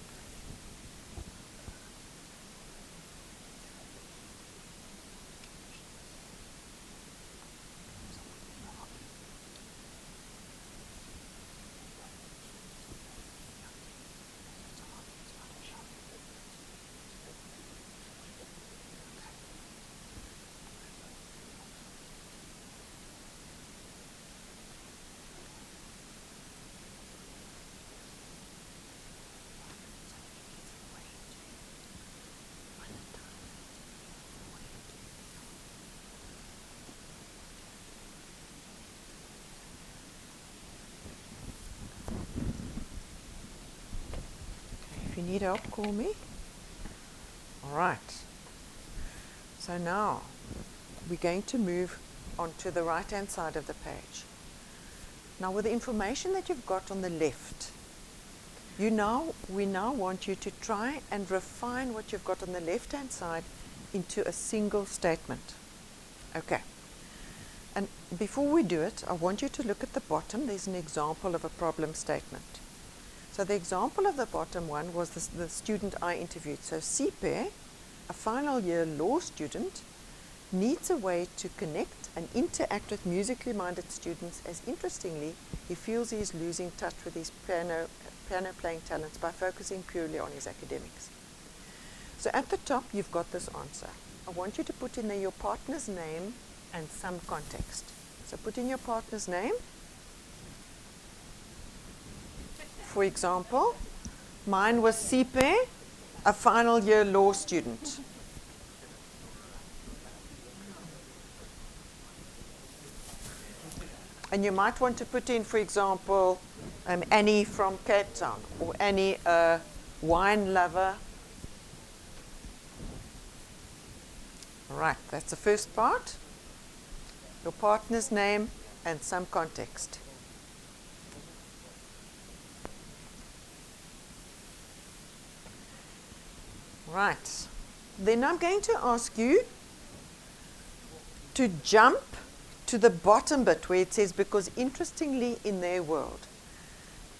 If you need help, call me. All right. So now we're going to move on to the right-hand side of the page. Now with the information that you've got on the left, we now want you to try and refine what you've got on the left-hand side into a single statement. Okay. And before we do it, I want you to look at the bottom. There's an example of a problem statement. So the example of the bottom one was the student I interviewed. So Sipe, a final year law student, needs a way to connect and interact with musically minded students, as interestingly, he feels he is losing touch with his piano playing talents by focusing purely on his academics. So at the top, you've got this answer. I want you to put in there your partner's name and some context. So put in your partner's name. For example, mine was Sipe, a final year law student. And you might want to put in, for example, Annie from Cape Town, or Annie, a wine lover. Right, that's the first part. Your partner's name and some context. Right. Then I'm going to ask you to jump to the bottom bit where it says, because interestingly in their world.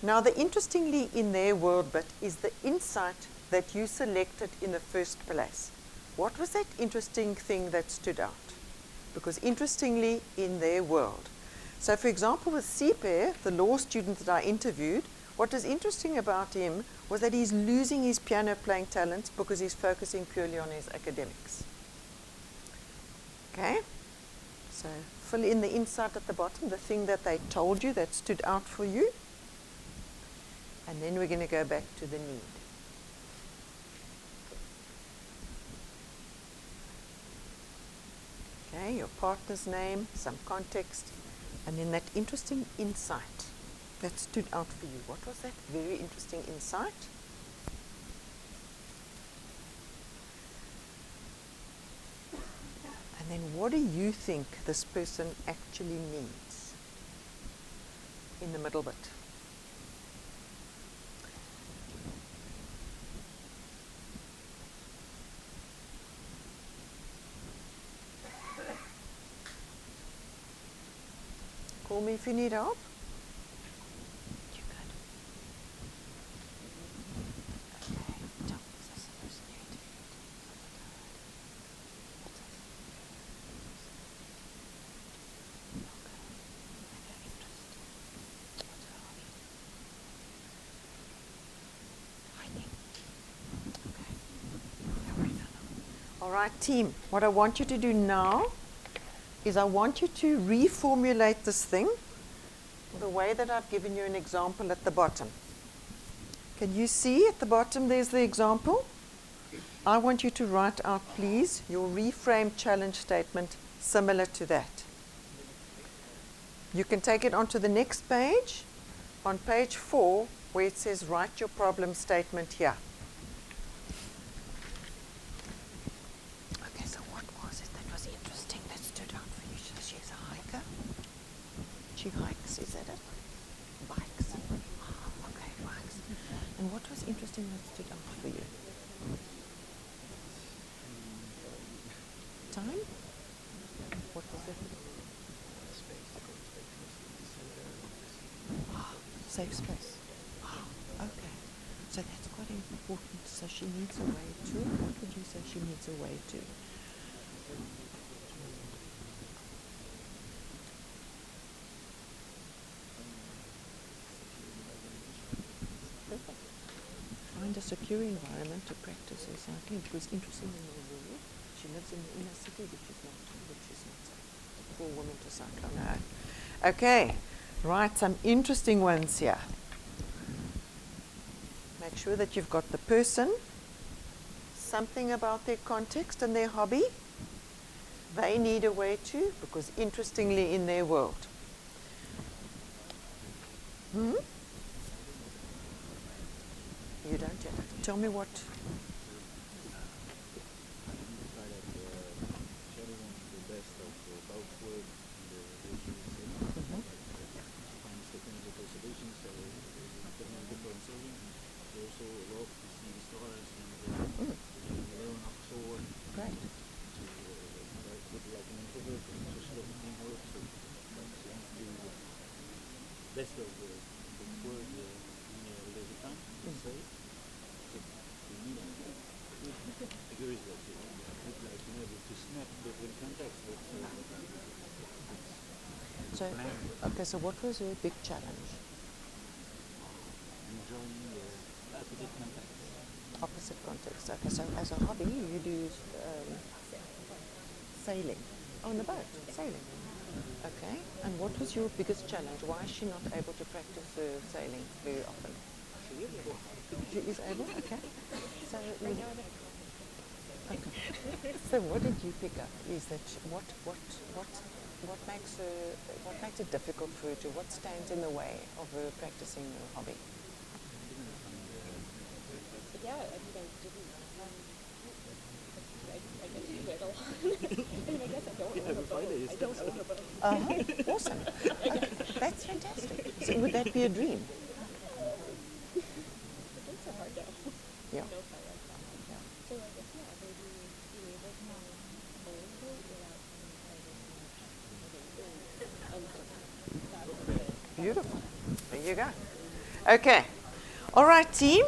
Now the interestingly in their world bit is the insight that you selected in the first place. what was that interesting thing that stood out? Because interestingly, in their world. So for example, with Sipe, the law student that I interviewed, what was interesting about him was that he's losing his piano playing talent because he's focusing purely on his academics. Okay? So fill in the insight at the bottom, the thing that they told you that stood out for you. And then we're going to go back to the need. Okay, your partner's name, some context, and then that interesting insight that stood out for you. What was that very interesting insight? And then what do you think this person actually needs in the middle bit? Call me if you need help. You good? Okay. Tell me, is this the person you interviewed? What's this? Okay. Their interest. What's her hobby? Hiking. Okay. Yeah, we don't know. All right, team. What I want you to do now is I want you to reformulate this thing the way that I've given you an example at the bottom. Can you see at the bottom there's the example? I want you to write out, please, your reframe challenge statement similar to that. You can take it onto the next page, on page 4, where it says write your problem statement here. Okay, so what was it that was interesting that stood out for you? So she's a hiker. She hikes, is that it? Bikes. Ah, okay, bikes. And what was interesting that stood out for you? Time? What was it? Ah, safe space. Ah, okay. So that's quite important. So she needs a way to. What would you say she needs a way to? Perfect. Find a secure environment to practice her cycling because interesting in the world, she lives in the inner city, which is not safe for a woman to cycle. No. Okay, right, some interesting ones here. Make sure that you've got the person, something about their context and their hobby. They need a way to, because interestingly in their world. You don't yet. Tell me what. Great. Best of the word in a lazy time, say. Agree with that, like to snap between contexts. So, okay, so what was your big challenge? Enjoying opposite contexts. Opposite context. Okay, so as a hobby, you do sailing. Oh, on the boat, sailing. Okay, and what was your biggest challenge? Why is she not able to practice sailing very often? She is able, okay. So, okay. So what did you pick up? Is that what makes it difficult for her to? What stands in the way of her practicing her hobby? Yeah, I get to do it a lot. And I guess I don't own a boat. I don't own a boat. Awesome. Okay, that's fantastic. So would that be a dream? Boats are hard though. Yeah. No fun like that. Yeah. So I guess, yeah, maybe being able to own a boat without Beautiful. There you go. Okay. All right, team.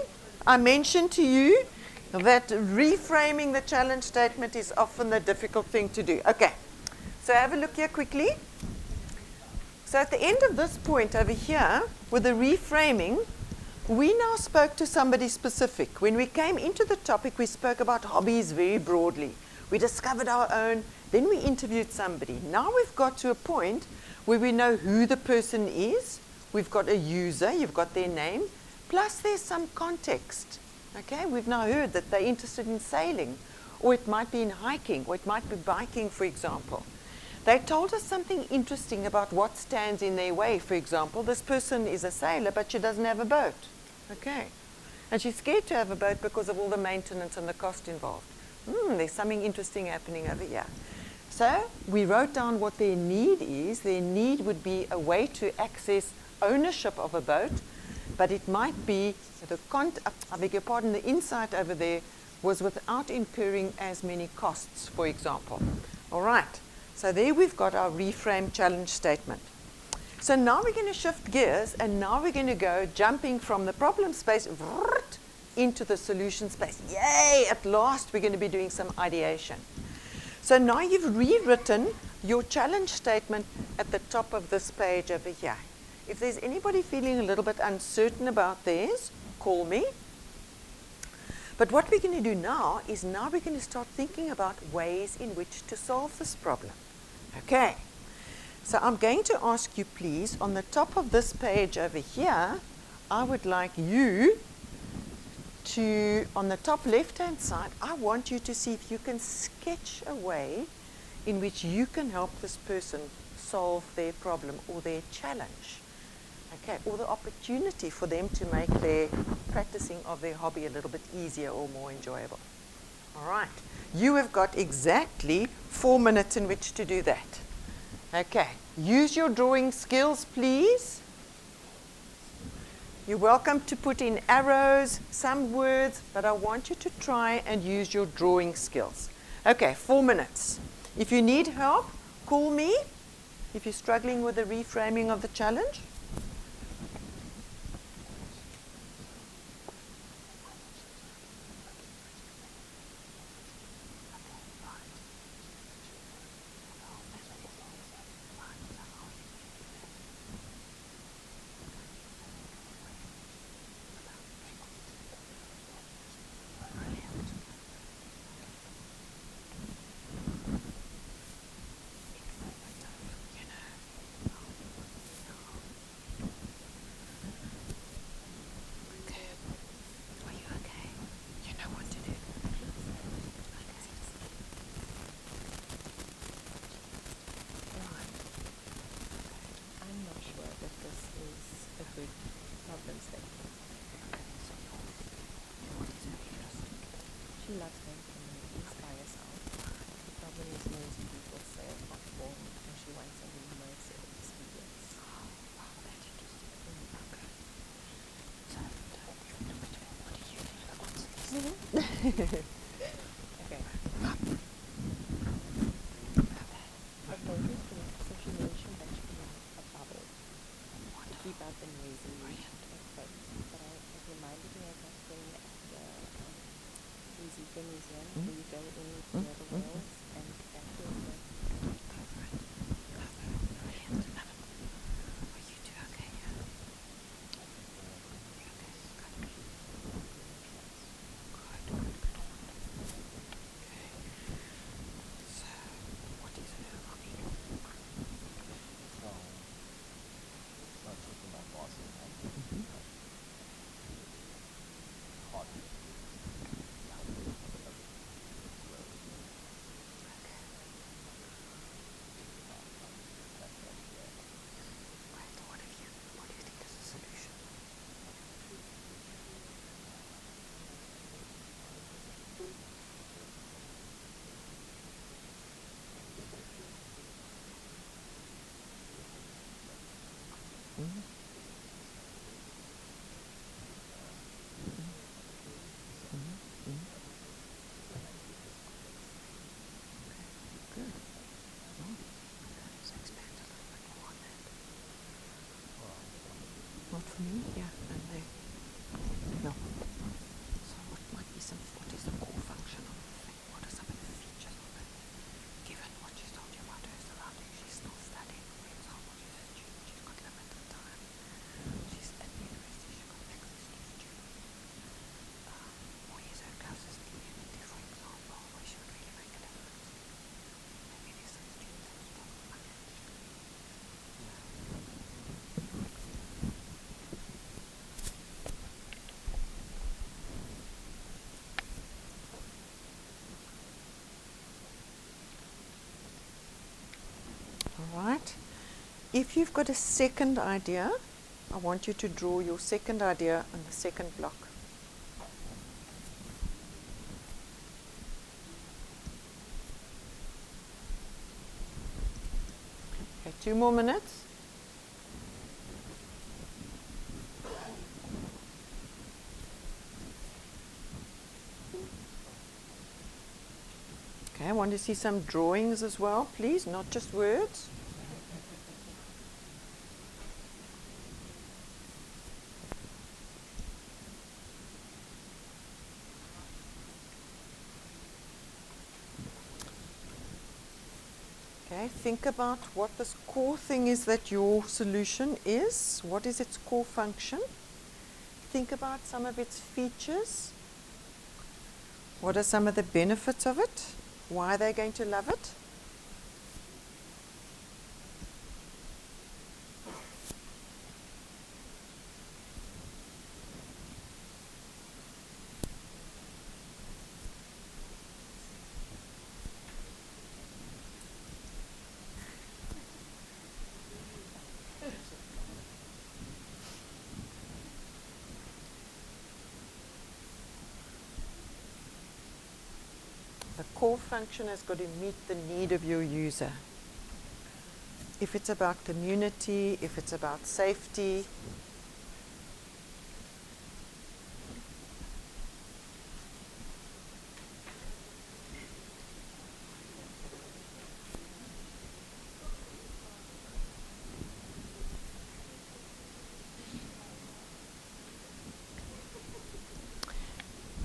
I mentioned to you that reframing the challenge statement is often the difficult thing to do. Okay, so have a look here quickly. So at the end of this point over here, with the reframing, we now spoke to somebody specific. When we came into the topic, we spoke about hobbies very broadly. We discovered our own, then we interviewed somebody. Now we've got to a point where we know who the person is. We've got a user, you've got their name, plus there's some context. Okay, we've now heard that they're interested in sailing, or it might be in hiking, or it might be biking, for example. They told us something interesting about what stands in their way. For example, this person is a sailor, but she doesn't have a boat. Okay. And she's scared to have a boat because of all the maintenance and the cost involved. There's something interesting happening over here. So we wrote down what their need is. Their need would be a way to access ownership of a boat, but it might be, I beg your pardon, the insight over there was without incurring as many costs, for example. All right. So there we've got our reframe challenge statement. So now we're going to shift gears, and now we're going to go jumping from the problem space into the solution space. Yay! At last we're going to be doing some ideation. So now you've rewritten your challenge statement at the top of this page over here. If there's anybody feeling a little bit uncertain about theirs, call me. But what we're going to do now is now we're going to start thinking about ways in which to solve this problem. Okay. So I'm going to ask you, please, on the top of this page over here, I would like you to, on the top left-hand side, I want you to see if you can sketch a way in which you can help this person solve their problem or their challenge. Okay, or the opportunity for them to make their practicing of their hobby a little bit easier or more enjoyable. All right. You have got exactly 4 minutes in which to do that. Okay. Use your drawing skills, please. You're welcome to put in arrows, some words, but I want you to try and use your drawing skills. Okay, 4 minutes. If you need help, call me if you're struggling with the reframing of the challenge. She loves going to the movies by herself. The problem is most people say popcorn and she wants an immersive experience. Wow, that's interesting. Okay. So, what do you think? Okay. I've noticed so she mentioned that she likes a bubble to keep out the noisy effects. But it reminded me of that thing at the Zika Museum where you go in near the whales and that feels like Not for me? Yeah, and they. No. So what might be what is the core function of the thing? What are some of the features of it? Given what she's told you about her, she's still studying, for example, she's a student, she's got limited time. She's at university, she's got access to students. Or is her closest community, for example, where she would really make a difference? Maybe there's some students who struggle financially. All right. If you've got a second idea, I want you to draw your second idea on the second block. Okay, 2 more minutes. Okay, I want to see some drawings as well, please, not just words. Okay, think about what this core thing is that your solution is. What is its core function? Think about some of its features. What are some of the benefits of it? Why are they going to love it? The core function has got to meet the need of your user. If it's about community, if it's about safety.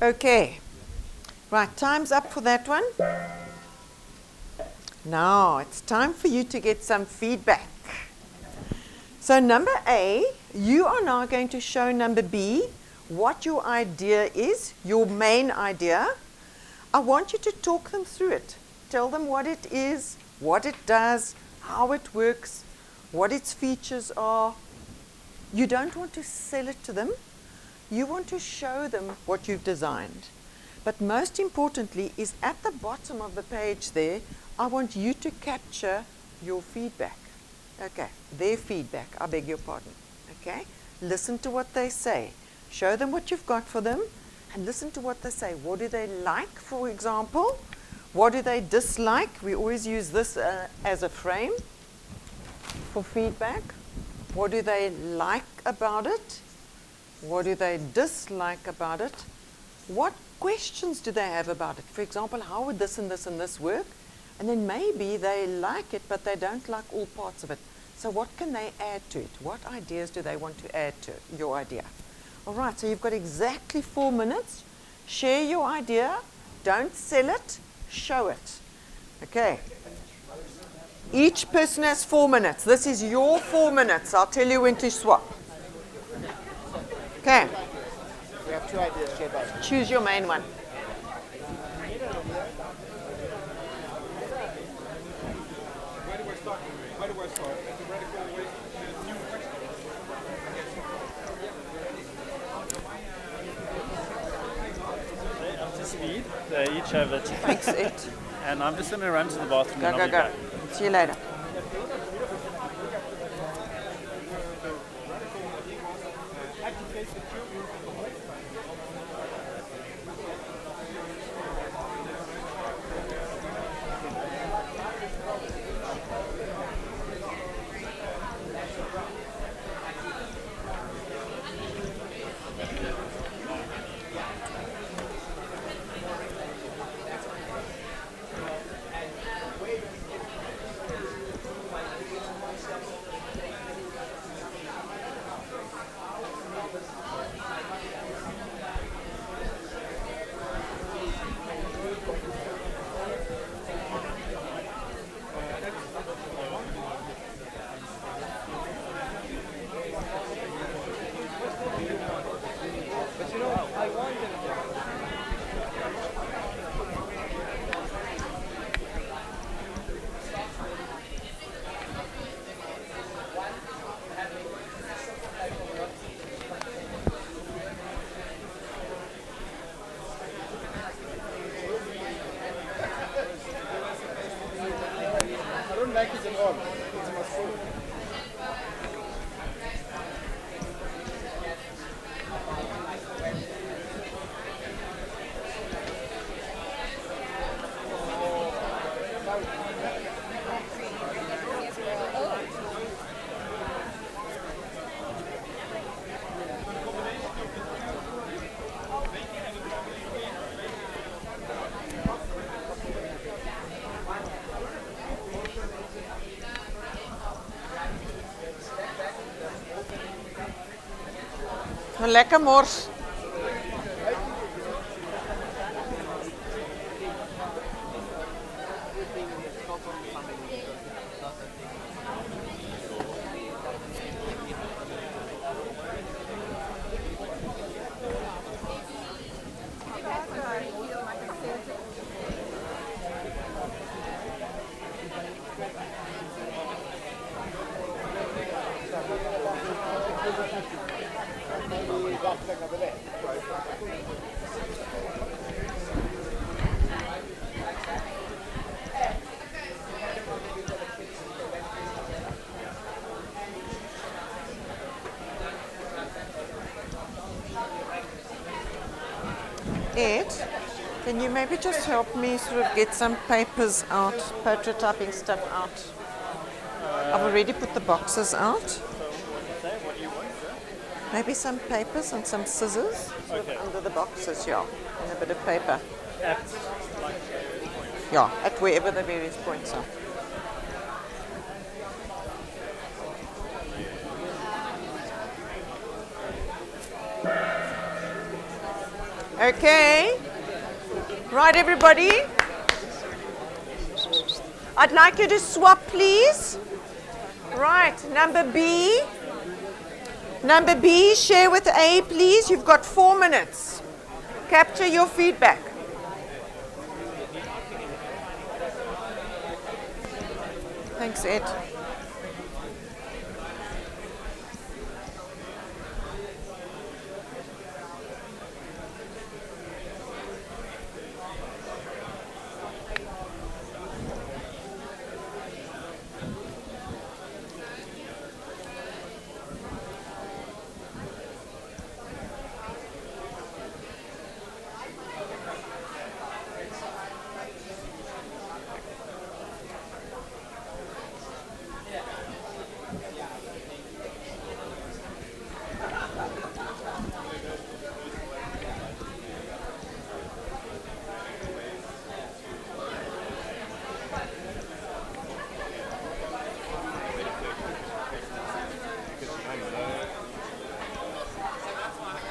Okay. Right, time's up for that one. Now, it's time for you to get some feedback. So number A, you are now going to show number B what your idea is, your main idea. I want you to talk them through it. Tell them what it is, what it does, how it works, what its features are. You don't want to sell it to them. You want to show them what you've designed. But most importantly is at the bottom of the page there, I want you to capture your feedback. Okay, their feedback, I beg your pardon. Okay, listen to what they say. Show them what you've got for them and listen to what they say. What do they like, for example? What do they dislike? We always use this as a frame for feedback. What do they like about it? What do they dislike about it? What questions do they have about it? For example, how would this and this and this work? And then maybe they like it, but they don't like all parts of it. So what can they add to it? What ideas do they want to add to your idea? All right, so you've got exactly 4 minutes. Share your idea. Don't sell it. Show it. Okay. Each person has 4 minutes. This is your 4 minutes. I'll tell you when to swap. Okay. We have 2 ideas, Sheba. Choose your main one. Where do I start? Where do I start? At the radical way, new question. Up to speed. They each have it. Thanks, it. And I'm just going to run to the bathroom Go, and go, I'll be go. back. See you later. Educate the children from the home. I wonder. I don't like it at all. It's my food. Lekker mors. Ed, can you maybe just help me sort of get some papers out, prototyping stuff out? I've already put the boxes out. What do you want, sir? Maybe some papers and some scissors sort of under the boxes, yeah, and a bit of paper. At like Yeah, at wherever the various points are. Okay. Right, everybody. I'd like you to swap, please. Right, number B. Number B, share with A, please. You've got 4 minutes. Capture your feedback. Thanks, Ed.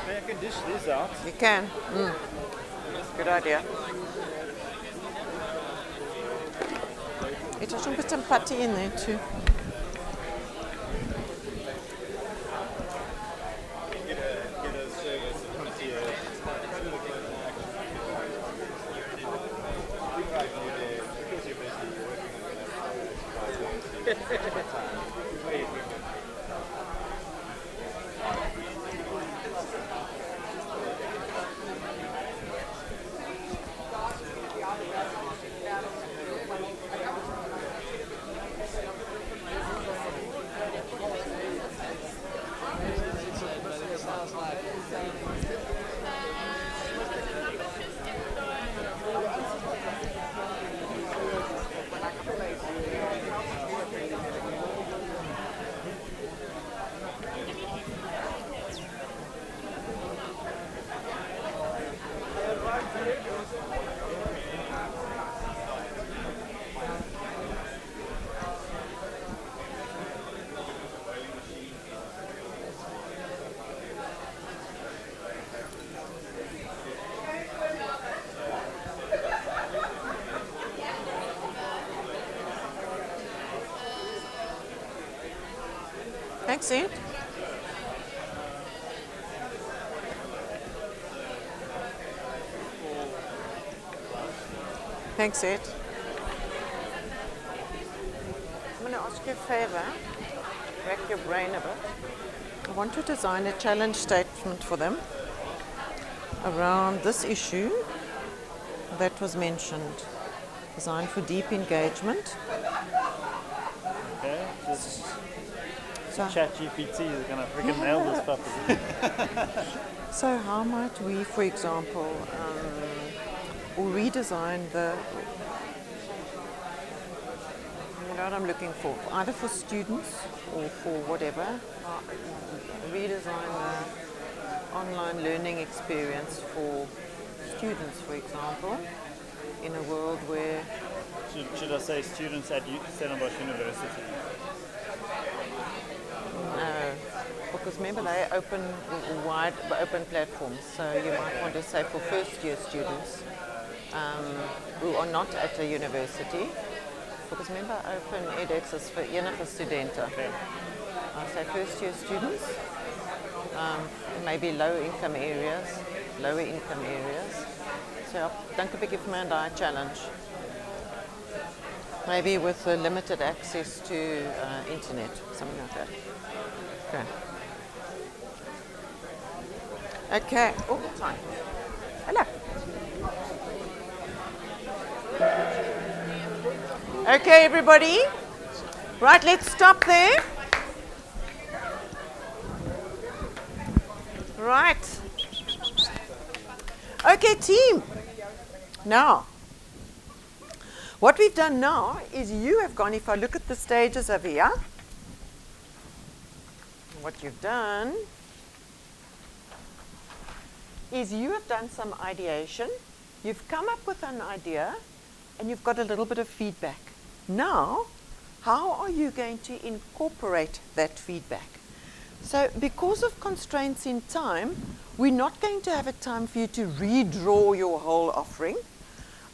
I can dish this out. You can. Good idea. It also put some putty in there too. Get a service concierge. Because you're busy working on that. Thanks, Ed. Thanks, Ed. I'm going to ask you a favor. Rack your brain a bit. I want to design a challenge statement for them around this issue that was mentioned. Designed for deep engagement. Okay, just So, ChatGPT is gonna freaking nail this puppy. so how might we, for example, or redesign the, you know what I'm looking for, either for students or for whatever, redesign the online learning experience for students, for example, in a world where Should I say students at Stellenbosch University? no, because remember they open wide open platforms, so you might want to say for first year students who are not at a university, because remember open edX is for enige studenten. Okay. I say first year students, maybe lower income areas. So dink 'n bietjie vir my aan daai challenge. Maybe with limited access to internet, something like that. Okay. Okay. Oh, time. Hello. Okay, everybody. Right, let's stop there. Right. Okay, team. Now, what we've done now is you have gone, if I look at the stages over here, what you've done is you have done some ideation, you've come up with an idea, and you've got a little bit of feedback. Now, how are you going to incorporate that feedback? So because of constraints in time, we're not going to have a time for you to redraw your whole offering.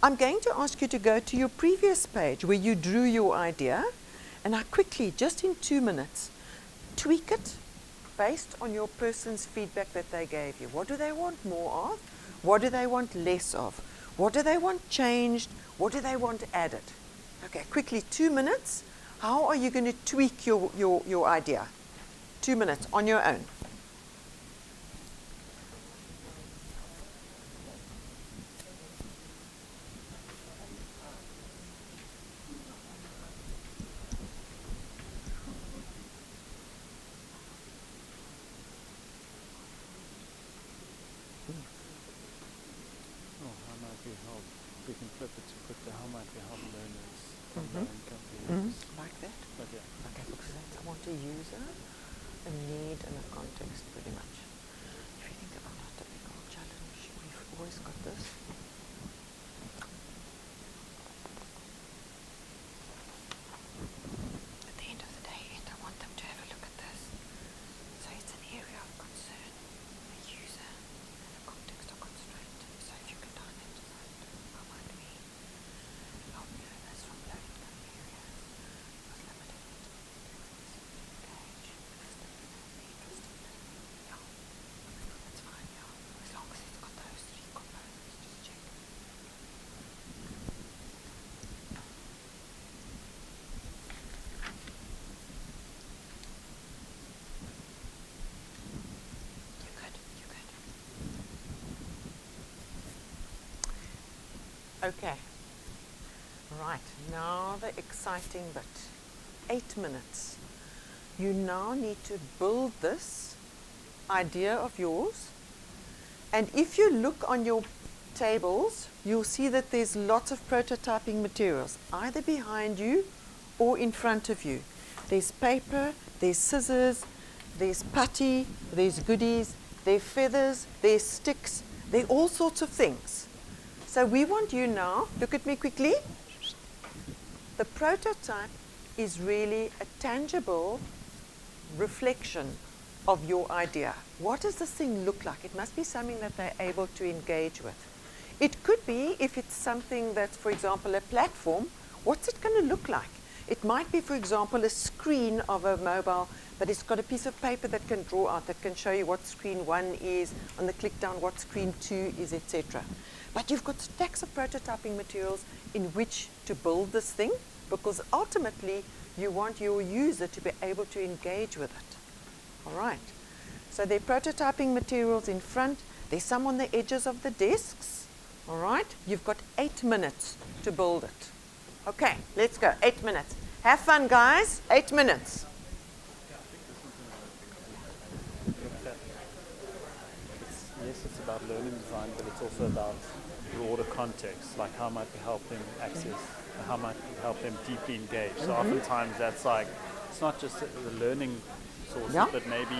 I'm going to ask you to go to your previous page where you drew your idea, and I quickly, just in 2 minutes, tweak it based on your person's feedback that they gave you. What do they want more of? What do they want less of? What do they want changed? What do they want added? Okay, quickly, 2 minutes. How are you going to tweak your idea? 2 minutes on your own. Oh, how might we help? We can flip it to put the how might we help learners from learning companies. Like that? Okay. Okay, because that's, I want a user, a need, and a context, pretty much. If you think about our typical challenge, we've always got this. At the end of the day, I want them to have a look at this. So it's an area of concern, a user, and a context or constraint. So if you can dive into that, how might we help learners from low-income areas with limited engage, interested in, yeah, that's fine, yeah. As long as it's got those 3 components, just check. You're good, you're good. Okay. Right, now the exciting bit. 8 minutes. You now need to build this idea of yours. And if you look on your tables, you'll see that there's lots of prototyping materials, either behind you or in front of you. There's paper, there's scissors, there's putty, there's goodies, there's feathers, there's sticks, there are all sorts of things. So we want you now, look at me quickly. The prototype is really a tangible reflection of your idea. What does this thing look like? It must be something that they're able to engage with. It could be, if it's something that's, for example, a platform, what's it going to look like? It might be, for example, a screen of a mobile, but it's got a piece of paper that can draw out, that can show you what screen 1 is, on the click down what screen 2 is, etc. But you've got stacks of prototyping materials in which to build this thing, because ultimately you want your user to be able to engage with it. All right. So there are prototyping materials in front. There's some on the edges of the desks. All right. You've got 8 minutes to build it. Okay, let's go. 8 minutes. Have fun, guys. 8 minutes. Yes, it's about learning design, but it's also about broader context, like how might we help them access, how might we help them deeply engage. So oftentimes that's like, it's not just the learning sources, but maybe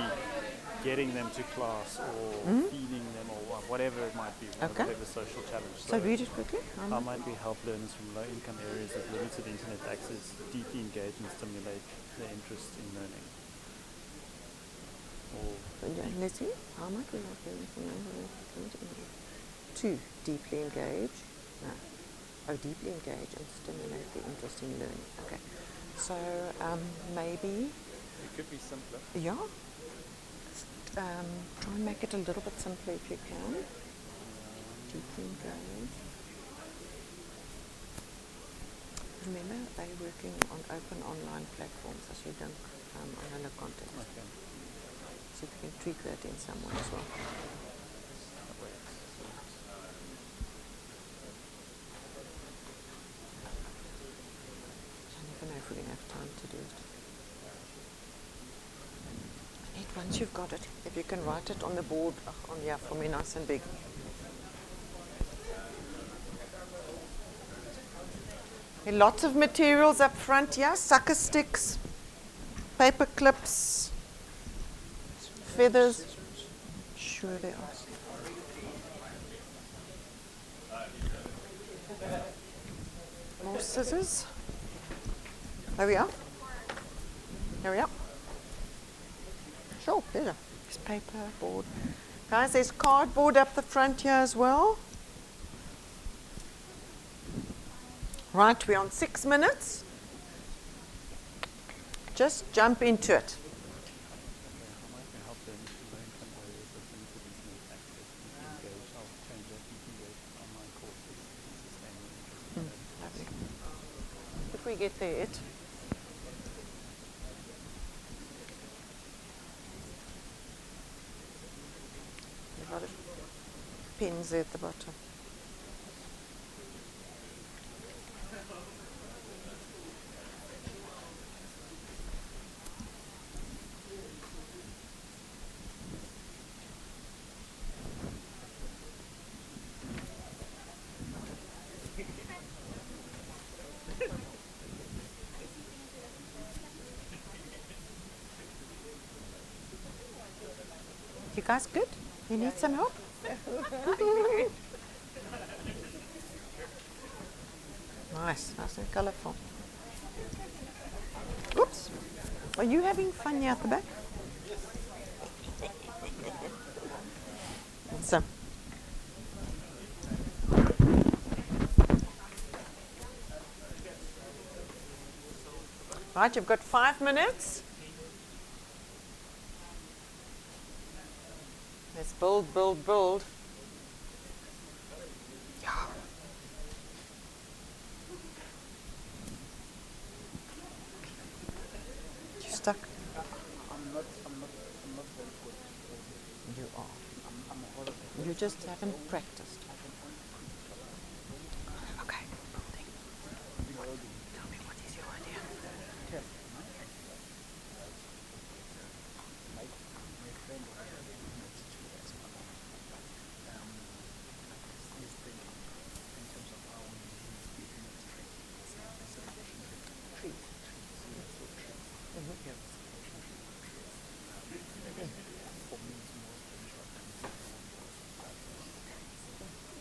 getting them to class or feeding them or whatever it might be, whatever social challenge. So read it quickly. How might we help learners from low-income areas with limited internet access deeply engage and stimulate their interest in learning? Or Leslie, how might we help learners from low-income areas to deeply engage? No. Oh, deeply engage and stimulate their interest in learning. Okay. So maybe. it could be simpler. Yeah. Try and make it a little bit simpler if you can. Deeply engage. Remember, they're working on open online platforms, as you dink on another context. Okay. So if you can tweak that in some way as well. I never know if we're going to have time to do it. Once you've got it, if you can write it on the board, on here for me, nice and big. Okay, lots of materials up front here, sucker sticks, paper clips, feathers. Sure they are. More scissors. There we are. There we are. Sure, pleasure. There's paper, board. Guys, there's cardboard up the front here as well. Right, we're on 6 minutes. Just jump into it. How might we help learners from low-income areas with limited internet access deeply engage? I'll change that, deeply engage with online courses and sustainable interest in learning. Lovely. If we get there, it. A lot of pins there at the bottom. You guys good? You need some help? Nice and colourful. Oops. Are you having fun here at the back? Awesome. Right, you've got 5 minutes. Let's build, build, build. Yeah. You stuck? I'm not very good. You are. I'm horrible. You just haven't practiced. Okay, building. Tell me, what is your idea? My friend is thinking in terms of how we use internet Treat. for me it's more spiritual than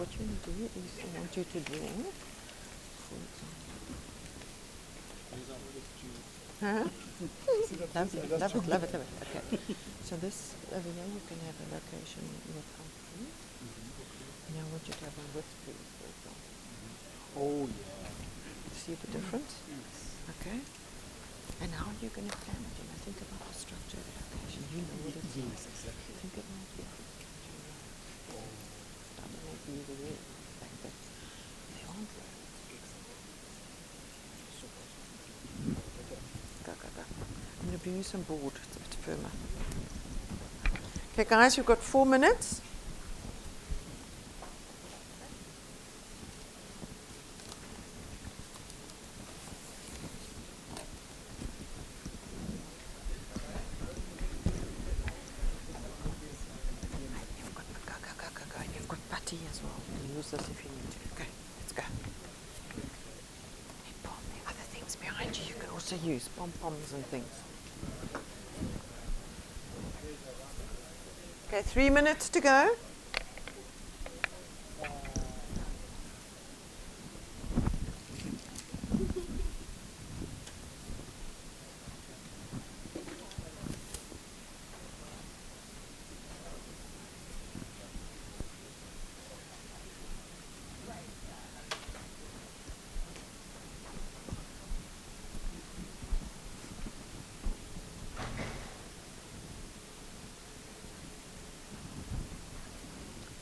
what you want to do is I want you to draw, for example. Huh? Love it, love it, love it. Okay. So this over here you can have a location without trees. And I want you to have one with trees, for example. Oh, yeah. See the difference? Okay. And how are you going to plan it? You know, think about the structure of the location. You know what it's like. Exactly. Think about the I don't know if you use a word like that. They aren't roads. Go, go, go. I'm going to bring you some board. It's a bit firmer. Okay, guys, you've got 4 minutes. You've got putty as well. You can use this if you need to. Okay, let's go. Hey, Pom, there are other things behind you can also use. Pom-poms and things. Okay, 3 minutes to go.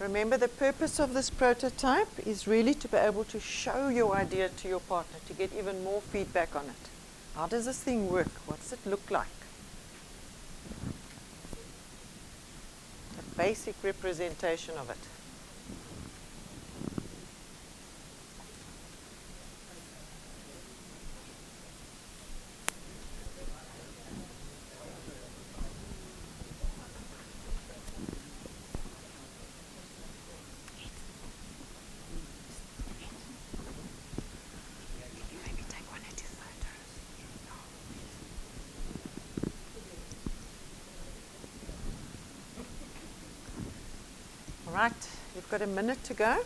Remember, the purpose of this prototype is really to be able to show your idea to your partner, to get even more feedback on it. How does this thing work? What does it look like? A basic representation of it. Maybe take one or two photos. All right, you've got a minute to go.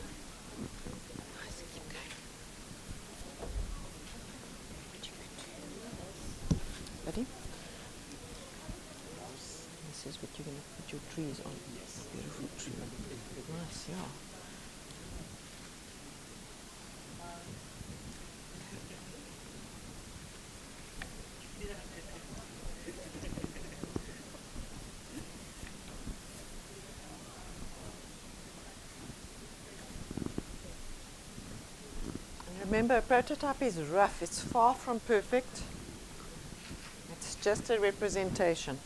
Ready? This is what you're going to put your trees on. Yes. Beautiful tree. Nice, yeah. Remember, a prototype is rough. It's far from perfect. It's just a representation.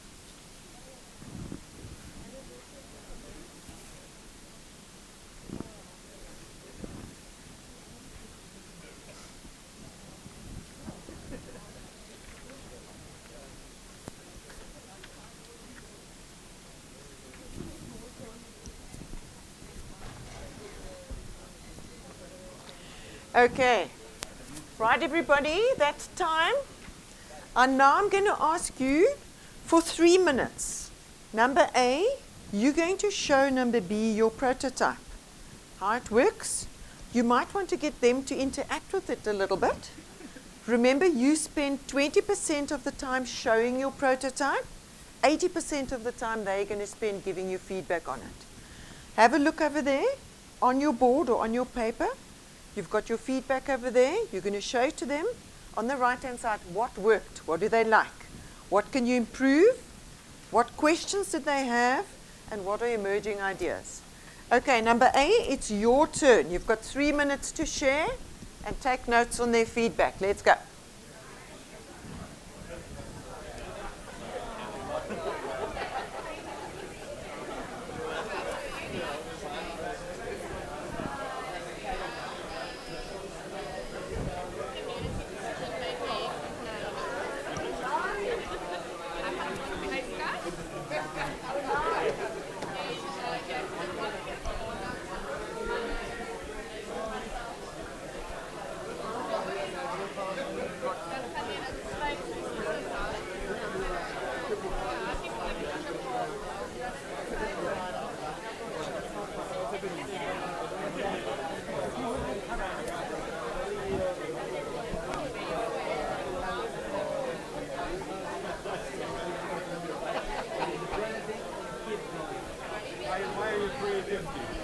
Okay. Right, everybody, that's time. And now I'm going to ask you for 3 minutes. Number A, you're going to show number B your prototype. How it works. You might want to get them to interact with it a little bit. Remember, you spend 20% of the time showing your prototype. 80% of the time they're going to spend giving you feedback on it. Have a look over there on your board or on your paper. You've got your feedback over there. You're going to show to them on the right-hand side what worked, what do they like, what can you improve, what questions did they have, and what are emerging ideas. Okay, number A, it's your turn. You've got 3 minutes to share and take notes on their feedback. Let's go. 350.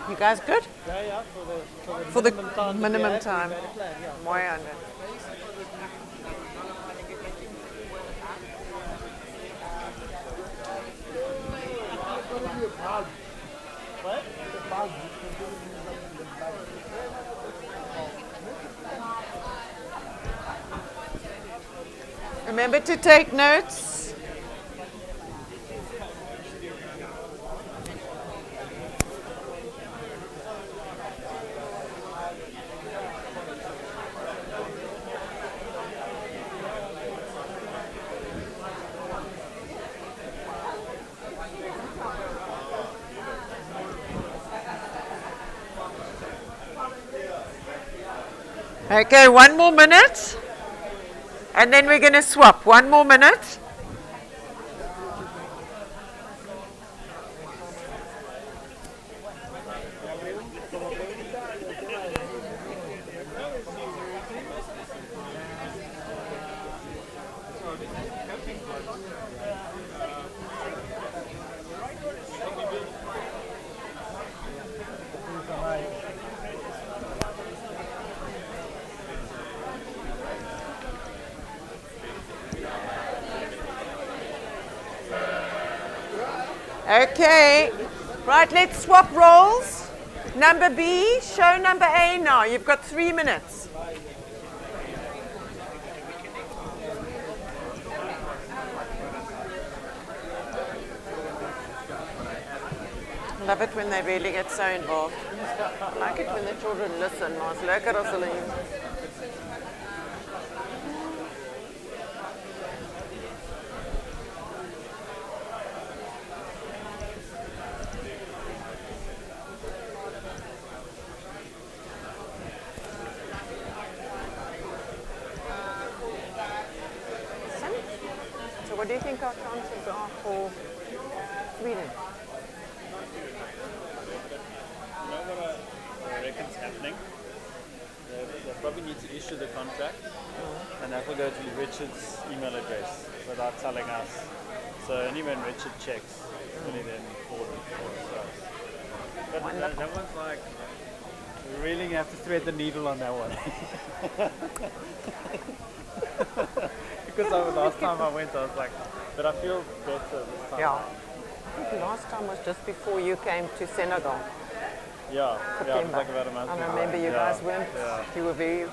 You guys good? Yeah, For the minimum time. minimum time. We made a plan, yeah. Why under? What? Remember to take notes. Okay, 1 more minute. And then we're going to swap. 1 more minute. Okay. Right, let's swap roles. Number B, show number A now. You've got 3 minutes. Love it when they really get so involved. I like it when the children listen. Maar is lekker as hulle So what do you think our chances are for Sweden? You know what I reckon's happening? They probably need to issue the contract, and that will go to Richard's email address without telling us. So only when Richard checks, only then forward it to us. But that one's like, we really have to thread the needle on that one. Because last time I went, I was like, but I feel better this time. Yeah. I think last time was just before you came to Senegal. Yeah, it was September. like about a month I ago. remember you guys weren't. Yeah. You were very.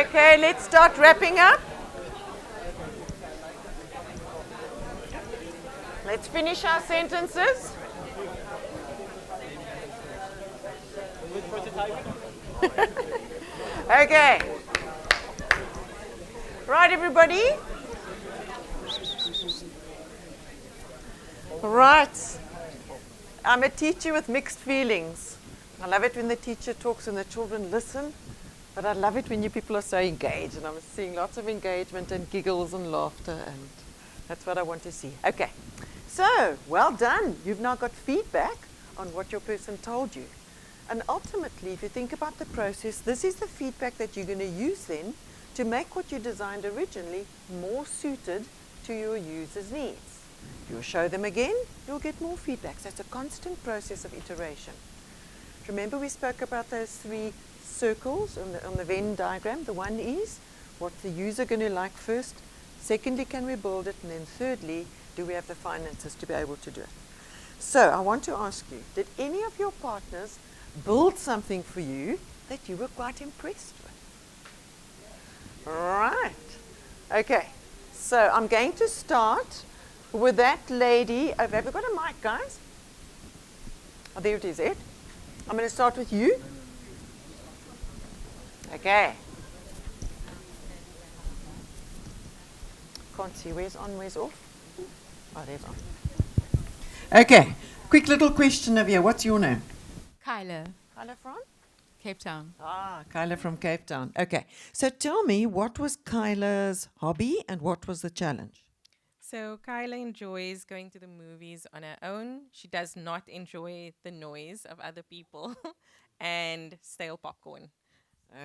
Okay, let's start wrapping up. Let's finish our sentences. Okay. Right, everybody. Right. I'm a teacher with mixed feelings. I love it when the teacher talks and the children listen, but I love it when you people are so engaged, and I'm seeing lots of engagement and giggles and laughter, and that's what I want to see. Okay. So, well done. You've now got feedback on what your person told you. And ultimately, if you think about the process, this is the feedback that you're going to use then to make what you designed originally more suited to your user's needs. You'll show them again, you'll get more feedback. So it's a constant process of iteration. Remember we spoke about those 3 circles on the Venn diagram. The one is what's the user going to like first? Secondly, can we build it? And then thirdly, do we have the finances to be able to do it? So I want to ask you, did any of your partners build something for you that you were quite impressed with? Right. Okay. So I'm going to start with that lady. Have we got a mic, guys? Oh, there it is, Ed. I'm going to start with you. Okay. Can't see. Where's on, where's off? Oh, there's on. Okay. Quick little question over here. What's your name? Kyla, Kyla from? Cape Town. Ah, Kyla from Cape Town. Okay. So tell me, what was Kyla's hobby and what was the challenge? So Kyla enjoys going to the movies on her own. She does not enjoy the noise of other people and stale popcorn.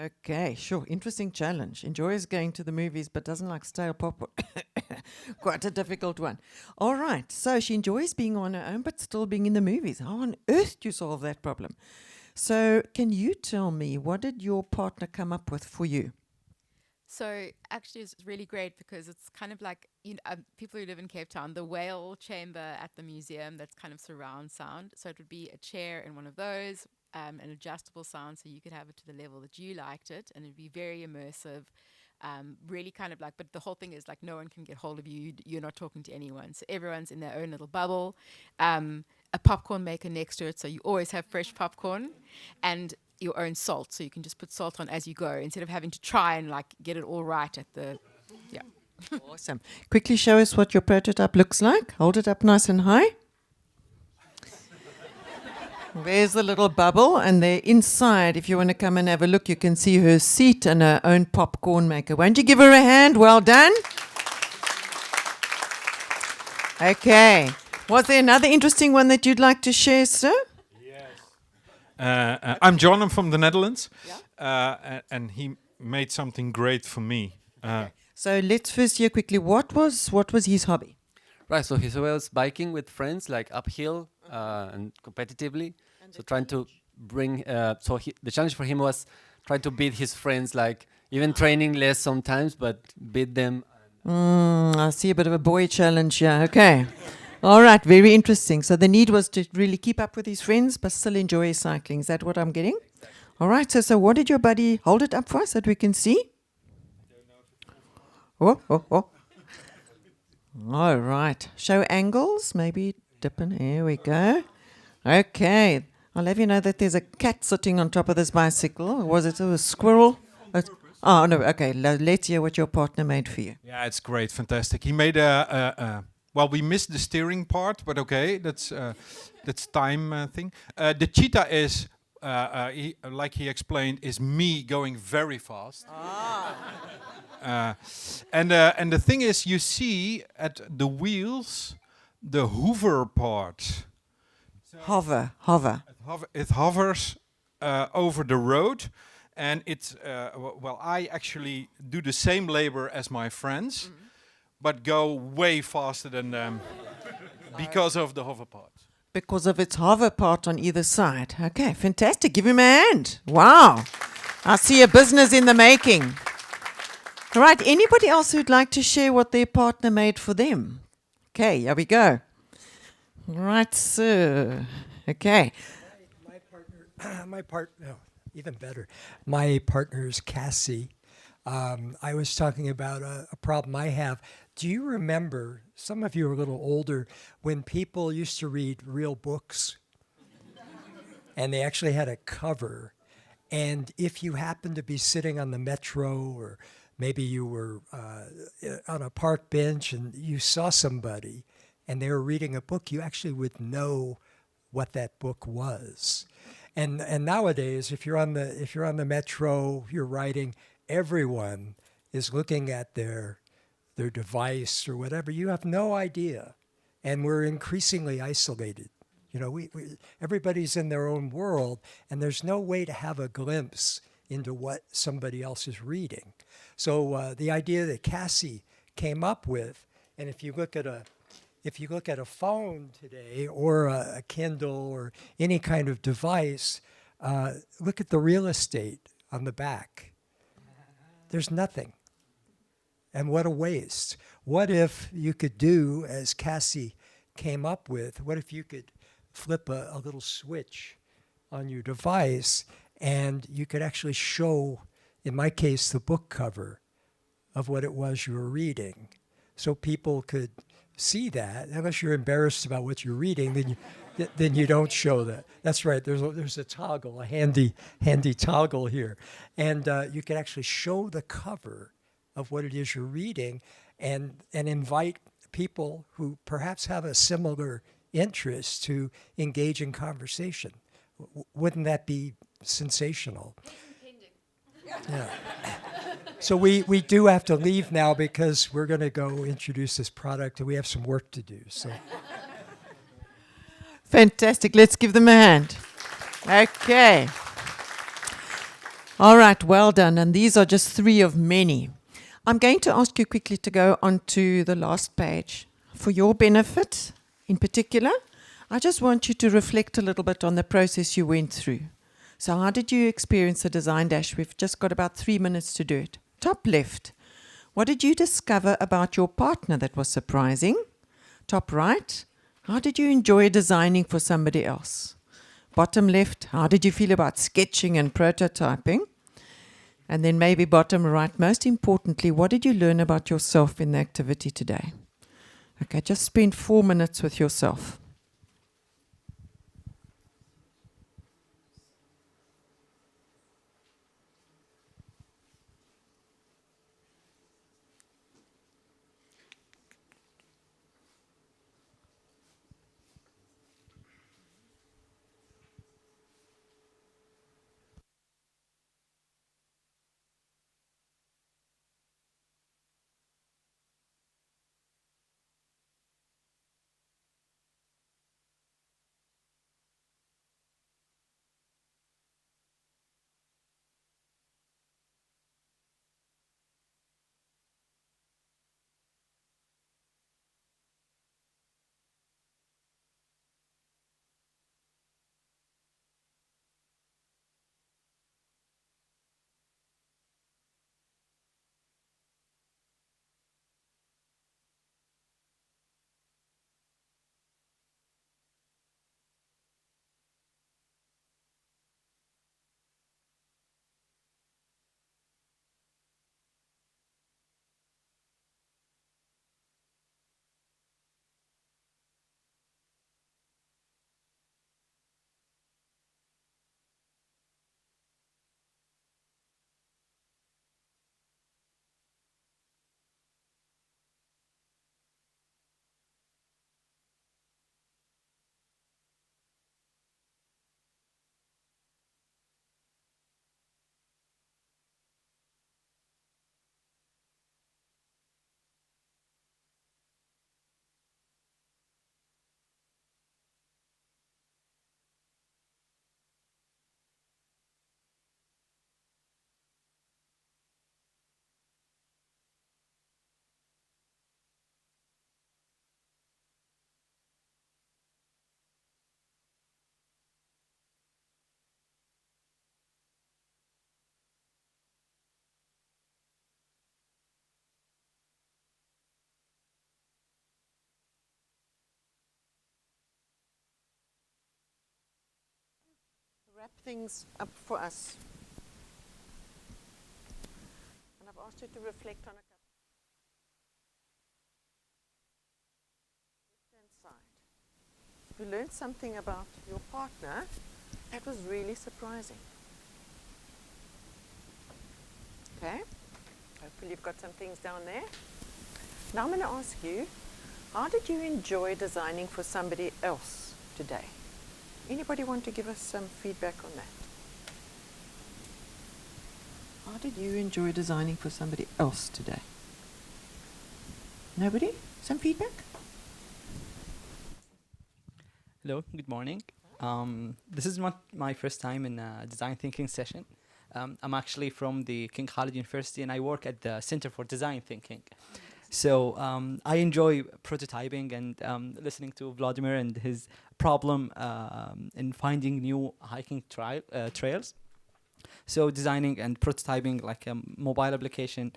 Okay, sure. Interesting challenge. Enjoys going to the movies but doesn't like stale popcorn. Quite a difficult one. All right. So she enjoys being on her own but still being in the movies. How on earth do you solve that problem? So can you tell me, what did your partner come up with for you? So actually, it's really great because it's kind of like people who live in Cape Town, the whale chamber at the museum, that's kind of surround sound. So it would be a chair in one of those, an adjustable sound, so you could have it to the level that you liked it, and it'd be very immersive. Really kind of like, but the whole thing is like no one can get hold of you. You're not talking to anyone. So everyone's in their own little bubble. A popcorn maker next to it, so you always have fresh popcorn, and your own salt, so you can just put salt on as you go instead of having to try and like get it all right at the, yeah. Awesome. Quickly show us what your prototype looks like. Hold it up nice and high. There's the little bubble, and there inside, if you want to come and have a look, you can see her seat and her own popcorn maker. Won't you give her a hand? Well done. Okay. Was there another interesting one that you'd like to share, sir? I'm John. I'm from the Netherlands, and he made something great for me. So let's first hear quickly, what was his hobby? Right, so he was biking with friends, like uphill and competitively. And so trying to bring, the challenge for him was trying to beat his friends, like even training less sometimes, but beat them. I see a bit of a boy challenge here. Okay. All right, very interesting. So the need was to really keep up with his friends, but still enjoy his cycling. Is that what I'm getting? Exactly. All right, so what did your buddy, hold it up for us so that we can see? Oh. All right. Show angles, maybe dip in. Here we go. Okay. I'll have you know that there's a cat sitting on top of this bicycle. Or was it a squirrel? Oh, no. Okay. Let's hear what your partner made for you. Yeah, it's great. Fantastic. He made well, we missed the steering part, but okay, that's time thing. The cheetah is, like he explained, is me going very fast. And the thing is, you see at the wheels the hover part. So hover. It hovers over the road, and it's well, I actually do the same labor as my friends. But go way faster than them because of the hover part. Because of its hover part on either side. Okay, fantastic. Give him a hand. Wow. I see a business in the making. All right, anybody else who'd like to share what their partner made for them? Okay, here we go. All right, sir. Okay. Even better. My partner's Cassie. I was talking about a problem I have. Do you remember, some of you are a little older, when people used to read real books and they actually had a cover? And if you happened to be sitting on the metro, or maybe you were on a park bench and you saw somebody and they were reading a book, you actually would know what that book was. And nowadays, if you're on the metro, you're riding, everyone is looking at their device or whatever. You have no idea, and we're increasingly isolated. You know, everybody's in their own world, and there's no way to have a glimpse into what somebody else is reading. So the idea that Cassie came up with, and if you look at a phone today or a Kindle or any kind of device, look at the real estate on the back. There's nothing. And what a waste. What if you could do, as Cassie came up with, what if you could flip a little switch on your device and you could actually show, in my case, the book cover of what it was you were reading, so people could see that. Unless you're embarrassed about what you're reading, then you don't show that. That's right. There's a toggle, a handy toggle here, and you can actually show the cover of what it is you're reading, and invite people who perhaps have a similar interest to engage in conversation. Wouldn't that be sensational? Yeah. So we do have to leave now because we're going to go introduce this product and we have some work to do. So. Fantastic. Let's give them a hand. Okay. All right, well done. And these are just 3 of many. I'm going to ask you quickly to go on to the last page. For your benefit, in particular, I just want you to reflect a little bit on the process you went through. So how did you experience the design dash? We've just got about 3 minutes to do it. Top left, what did you discover about your partner that was surprising? Top right, how did you enjoy designing for somebody else? Bottom left, how did you feel about sketching and prototyping? And then maybe bottom right, most importantly, what did you learn about yourself in the activity today? Okay, just spend 4 minutes with yourself. Wrap things up for us. And I've asked you to reflect on a couple side. You learned something about your partner that was really surprising. Okay, hopefully you've got some things down there. Now I'm going to ask you, how did you enjoy designing for somebody else today? Anybody want to give us some feedback on that? How did you enjoy designing for somebody else today? Nobody? Some feedback? Hello, good morning. This is not my first time in a design thinking session. I'm actually from the King Khalid University and I work at the Center for Design Thinking. So I enjoy prototyping and listening to Vladimir and his problem in finding new hiking trails. So designing and prototyping like a mobile application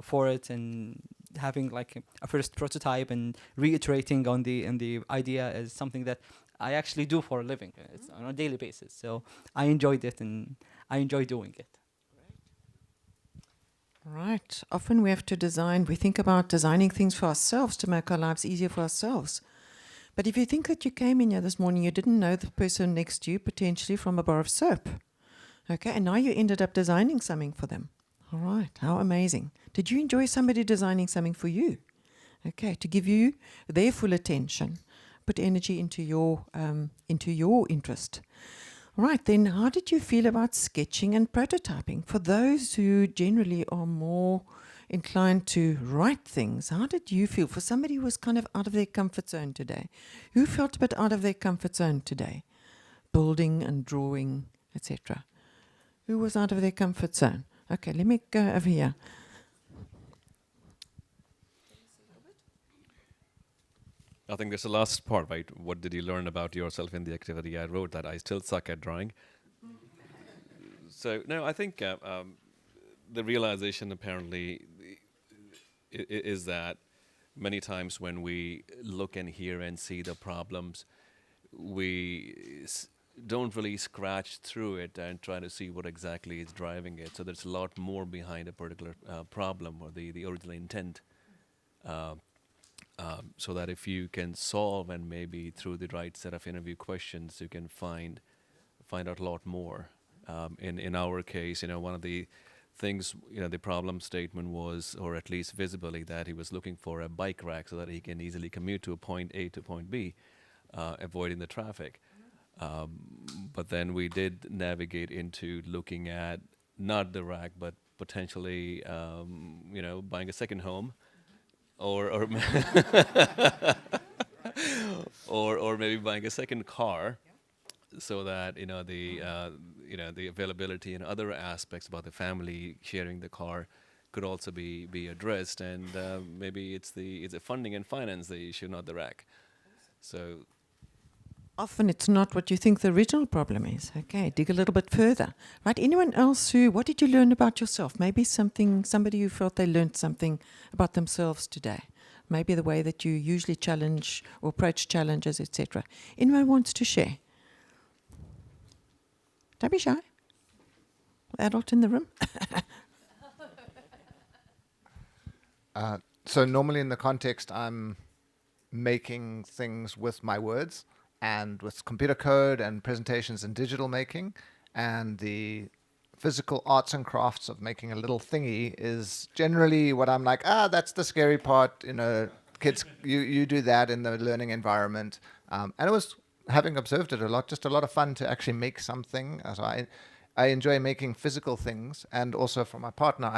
for it and having like a first prototype and reiterating on the idea is something that I actually do for a living. It's on a daily basis. So I enjoyed it and I enjoy doing it. Right. Often we have to design, we think about designing things for ourselves to make our lives easier for ourselves. But if you think that you came in here this morning, you didn't know the person next to you potentially from a bar of soap. Okay, and now you ended up designing something for them. All right, how amazing. Did you enjoy somebody designing something for you? Okay, to give you their full attention, put energy into your interest. Right, then how did you feel about sketching and prototyping? For those who generally are more inclined to write things, how did you feel? For somebody who was kind of out of their comfort zone today, who felt a bit out of their comfort zone today? Building and drawing, etc. Who was out of their comfort zone? Okay, let me go over here. I think that's the last part, right? What did you learn about yourself in the activity? I wrote that I still suck at drawing. So, no, I think the realization apparently is that many times when we look and hear and see the problems, we don't really scratch through it and try to see what exactly is driving it. So there's a lot more behind a particular problem or the original intent. So that if you can solve and maybe through the right set of interview questions, you can find out a lot more. In our case, one of the things, the problem statement was, or at least visibly, that he was looking for a bike rack so that he can easily commute to a point A to point B, avoiding the traffic. But then we did navigate into looking at not the rack, but potentially, buying a second home. Or or maybe buying a second car, so that the availability and other aspects about the family sharing the car could also be addressed, and maybe it's the funding and finance the issue, not the rack. So often it's not what you think the original problem is. Okay, dig a little bit further. Right, anyone else what did you learn about yourself? Maybe somebody who felt they learned something about themselves today. Maybe the way that you usually challenge or approach challenges, etc. Anyone wants to share? Don't be shy. Adult in the room. So normally in the context, I'm making things with my words, and with computer code and presentations and digital making, and the physical arts and crafts of making a little thingy is generally what I'm like, that's the scary part, kids, you do that in the learning environment. And it was, having observed it a lot, just a lot of fun to actually make something. So I enjoy making physical things, and also from my partner,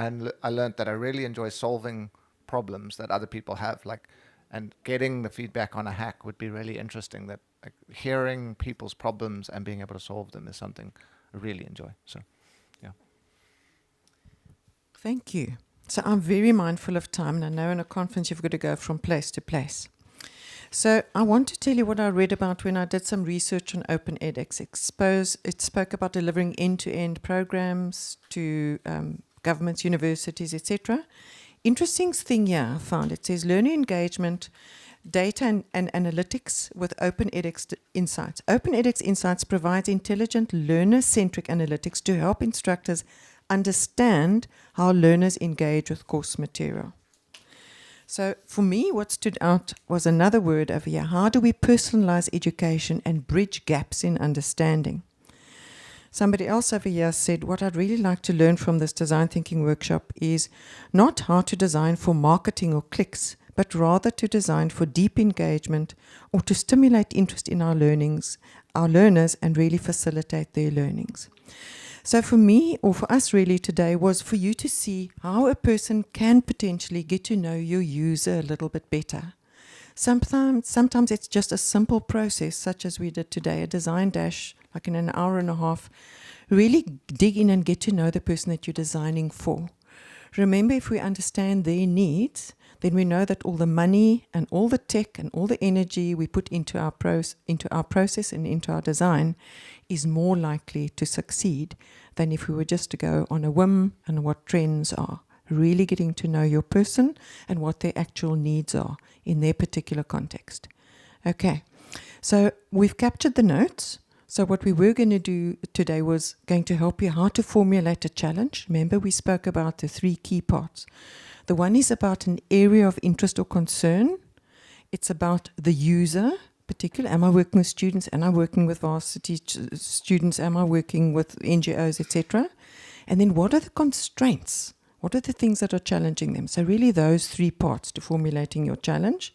I learned that I really enjoy solving problems that other people have, and getting the feedback on a hack would be really interesting. That hearing people's problems and being able to solve them is something I really enjoy. So, yeah. Thank you. So I'm very mindful of time, and I know in a conference you've got to go from place to place. So I want to tell you what I read about when I did some research on Open edX. It spoke about delivering end-to-end programs to governments, universities, etc. Interesting thing here I found. It says learner engagement, data and analytics with Open edX Insights. Open edX Insights provides intelligent learner-centric analytics to help instructors understand how learners engage with course material. So for me, what stood out was another word over here. How do we personalize education and bridge gaps in understanding? Somebody else over here said, what I'd really like to learn from this design thinking workshop is not how to design for marketing or clicks, but rather to design for deep engagement or to stimulate interest in our learners, and really facilitate their learnings. So for me, or for us really today, was for you to see how a person can potentially get to know your user a little bit better. Sometimes it's just a simple process, such as we did today, a design dash, like in an hour and a half. Really dig in and get to know the person that you're designing for. Remember, if we understand their needs, then we know that all the money and all the tech and all the energy we put into our process and into our design is more likely to succeed than if we were just to go on a whim and what trends are. Really getting to know your person and what their actual needs are in their particular context. Okay, so we've captured the notes. So what we were going to do today was going to help you how to formulate a challenge. Remember, we spoke about the 3 key parts. The one is about an area of interest or concern. It's about the user, particular. Am I working with students? Am I working with varsity students? Am I working with NGOs, etc.? And then what are the constraints? What are the things that are challenging them? So really those 3 parts to formulating your challenge.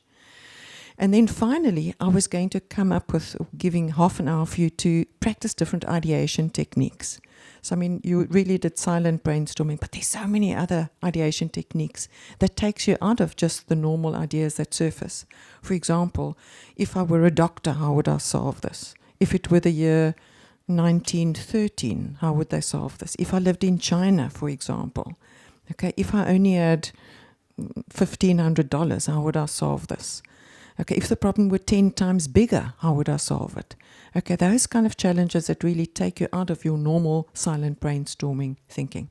And then finally, I was going to come up with giving half an hour for you to practice different ideation techniques. So, I mean, you really did silent brainstorming, but there's so many other ideation techniques that takes you out of just the normal ideas that surface. For example, if I were a doctor, how would I solve this? If it were the year 1913, how would they solve this? If I lived in China, for example, okay, if I only had $1,500, how would I solve this? Okay, if the problem were 10 times bigger, how would I solve it? Okay, those kind of challenges that really take you out of your normal silent brainstorming thinking.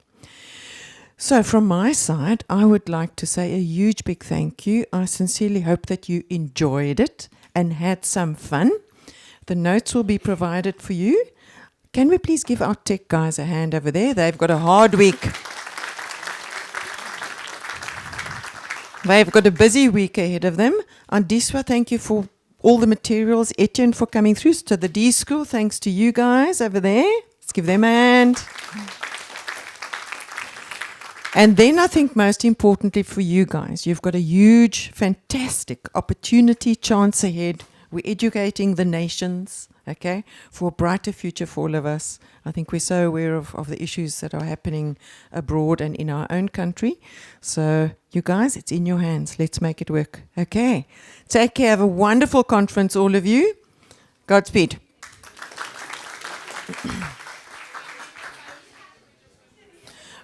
So from my side, I would like to say a huge big thank you. I sincerely hope that you enjoyed it and had some fun. The notes will be provided for you. Can we please give our tech guys a hand over there? They've got a hard week. They've got a busy week ahead of them. Andiswa, thank you for all the materials. Etienne for coming through. To the D School, thanks to you guys over there. Let's give them a hand. And then I think most importantly for you guys, you've got a huge, fantastic opportunity, chance ahead. We're educating the nations, okay, for a brighter future for all of us. I think we're so aware of the issues that are happening abroad and in our own country. So you guys, it's in your hands. Let's make it work. Okay. Take care. Have a wonderful conference, all of you. Godspeed.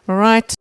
All right.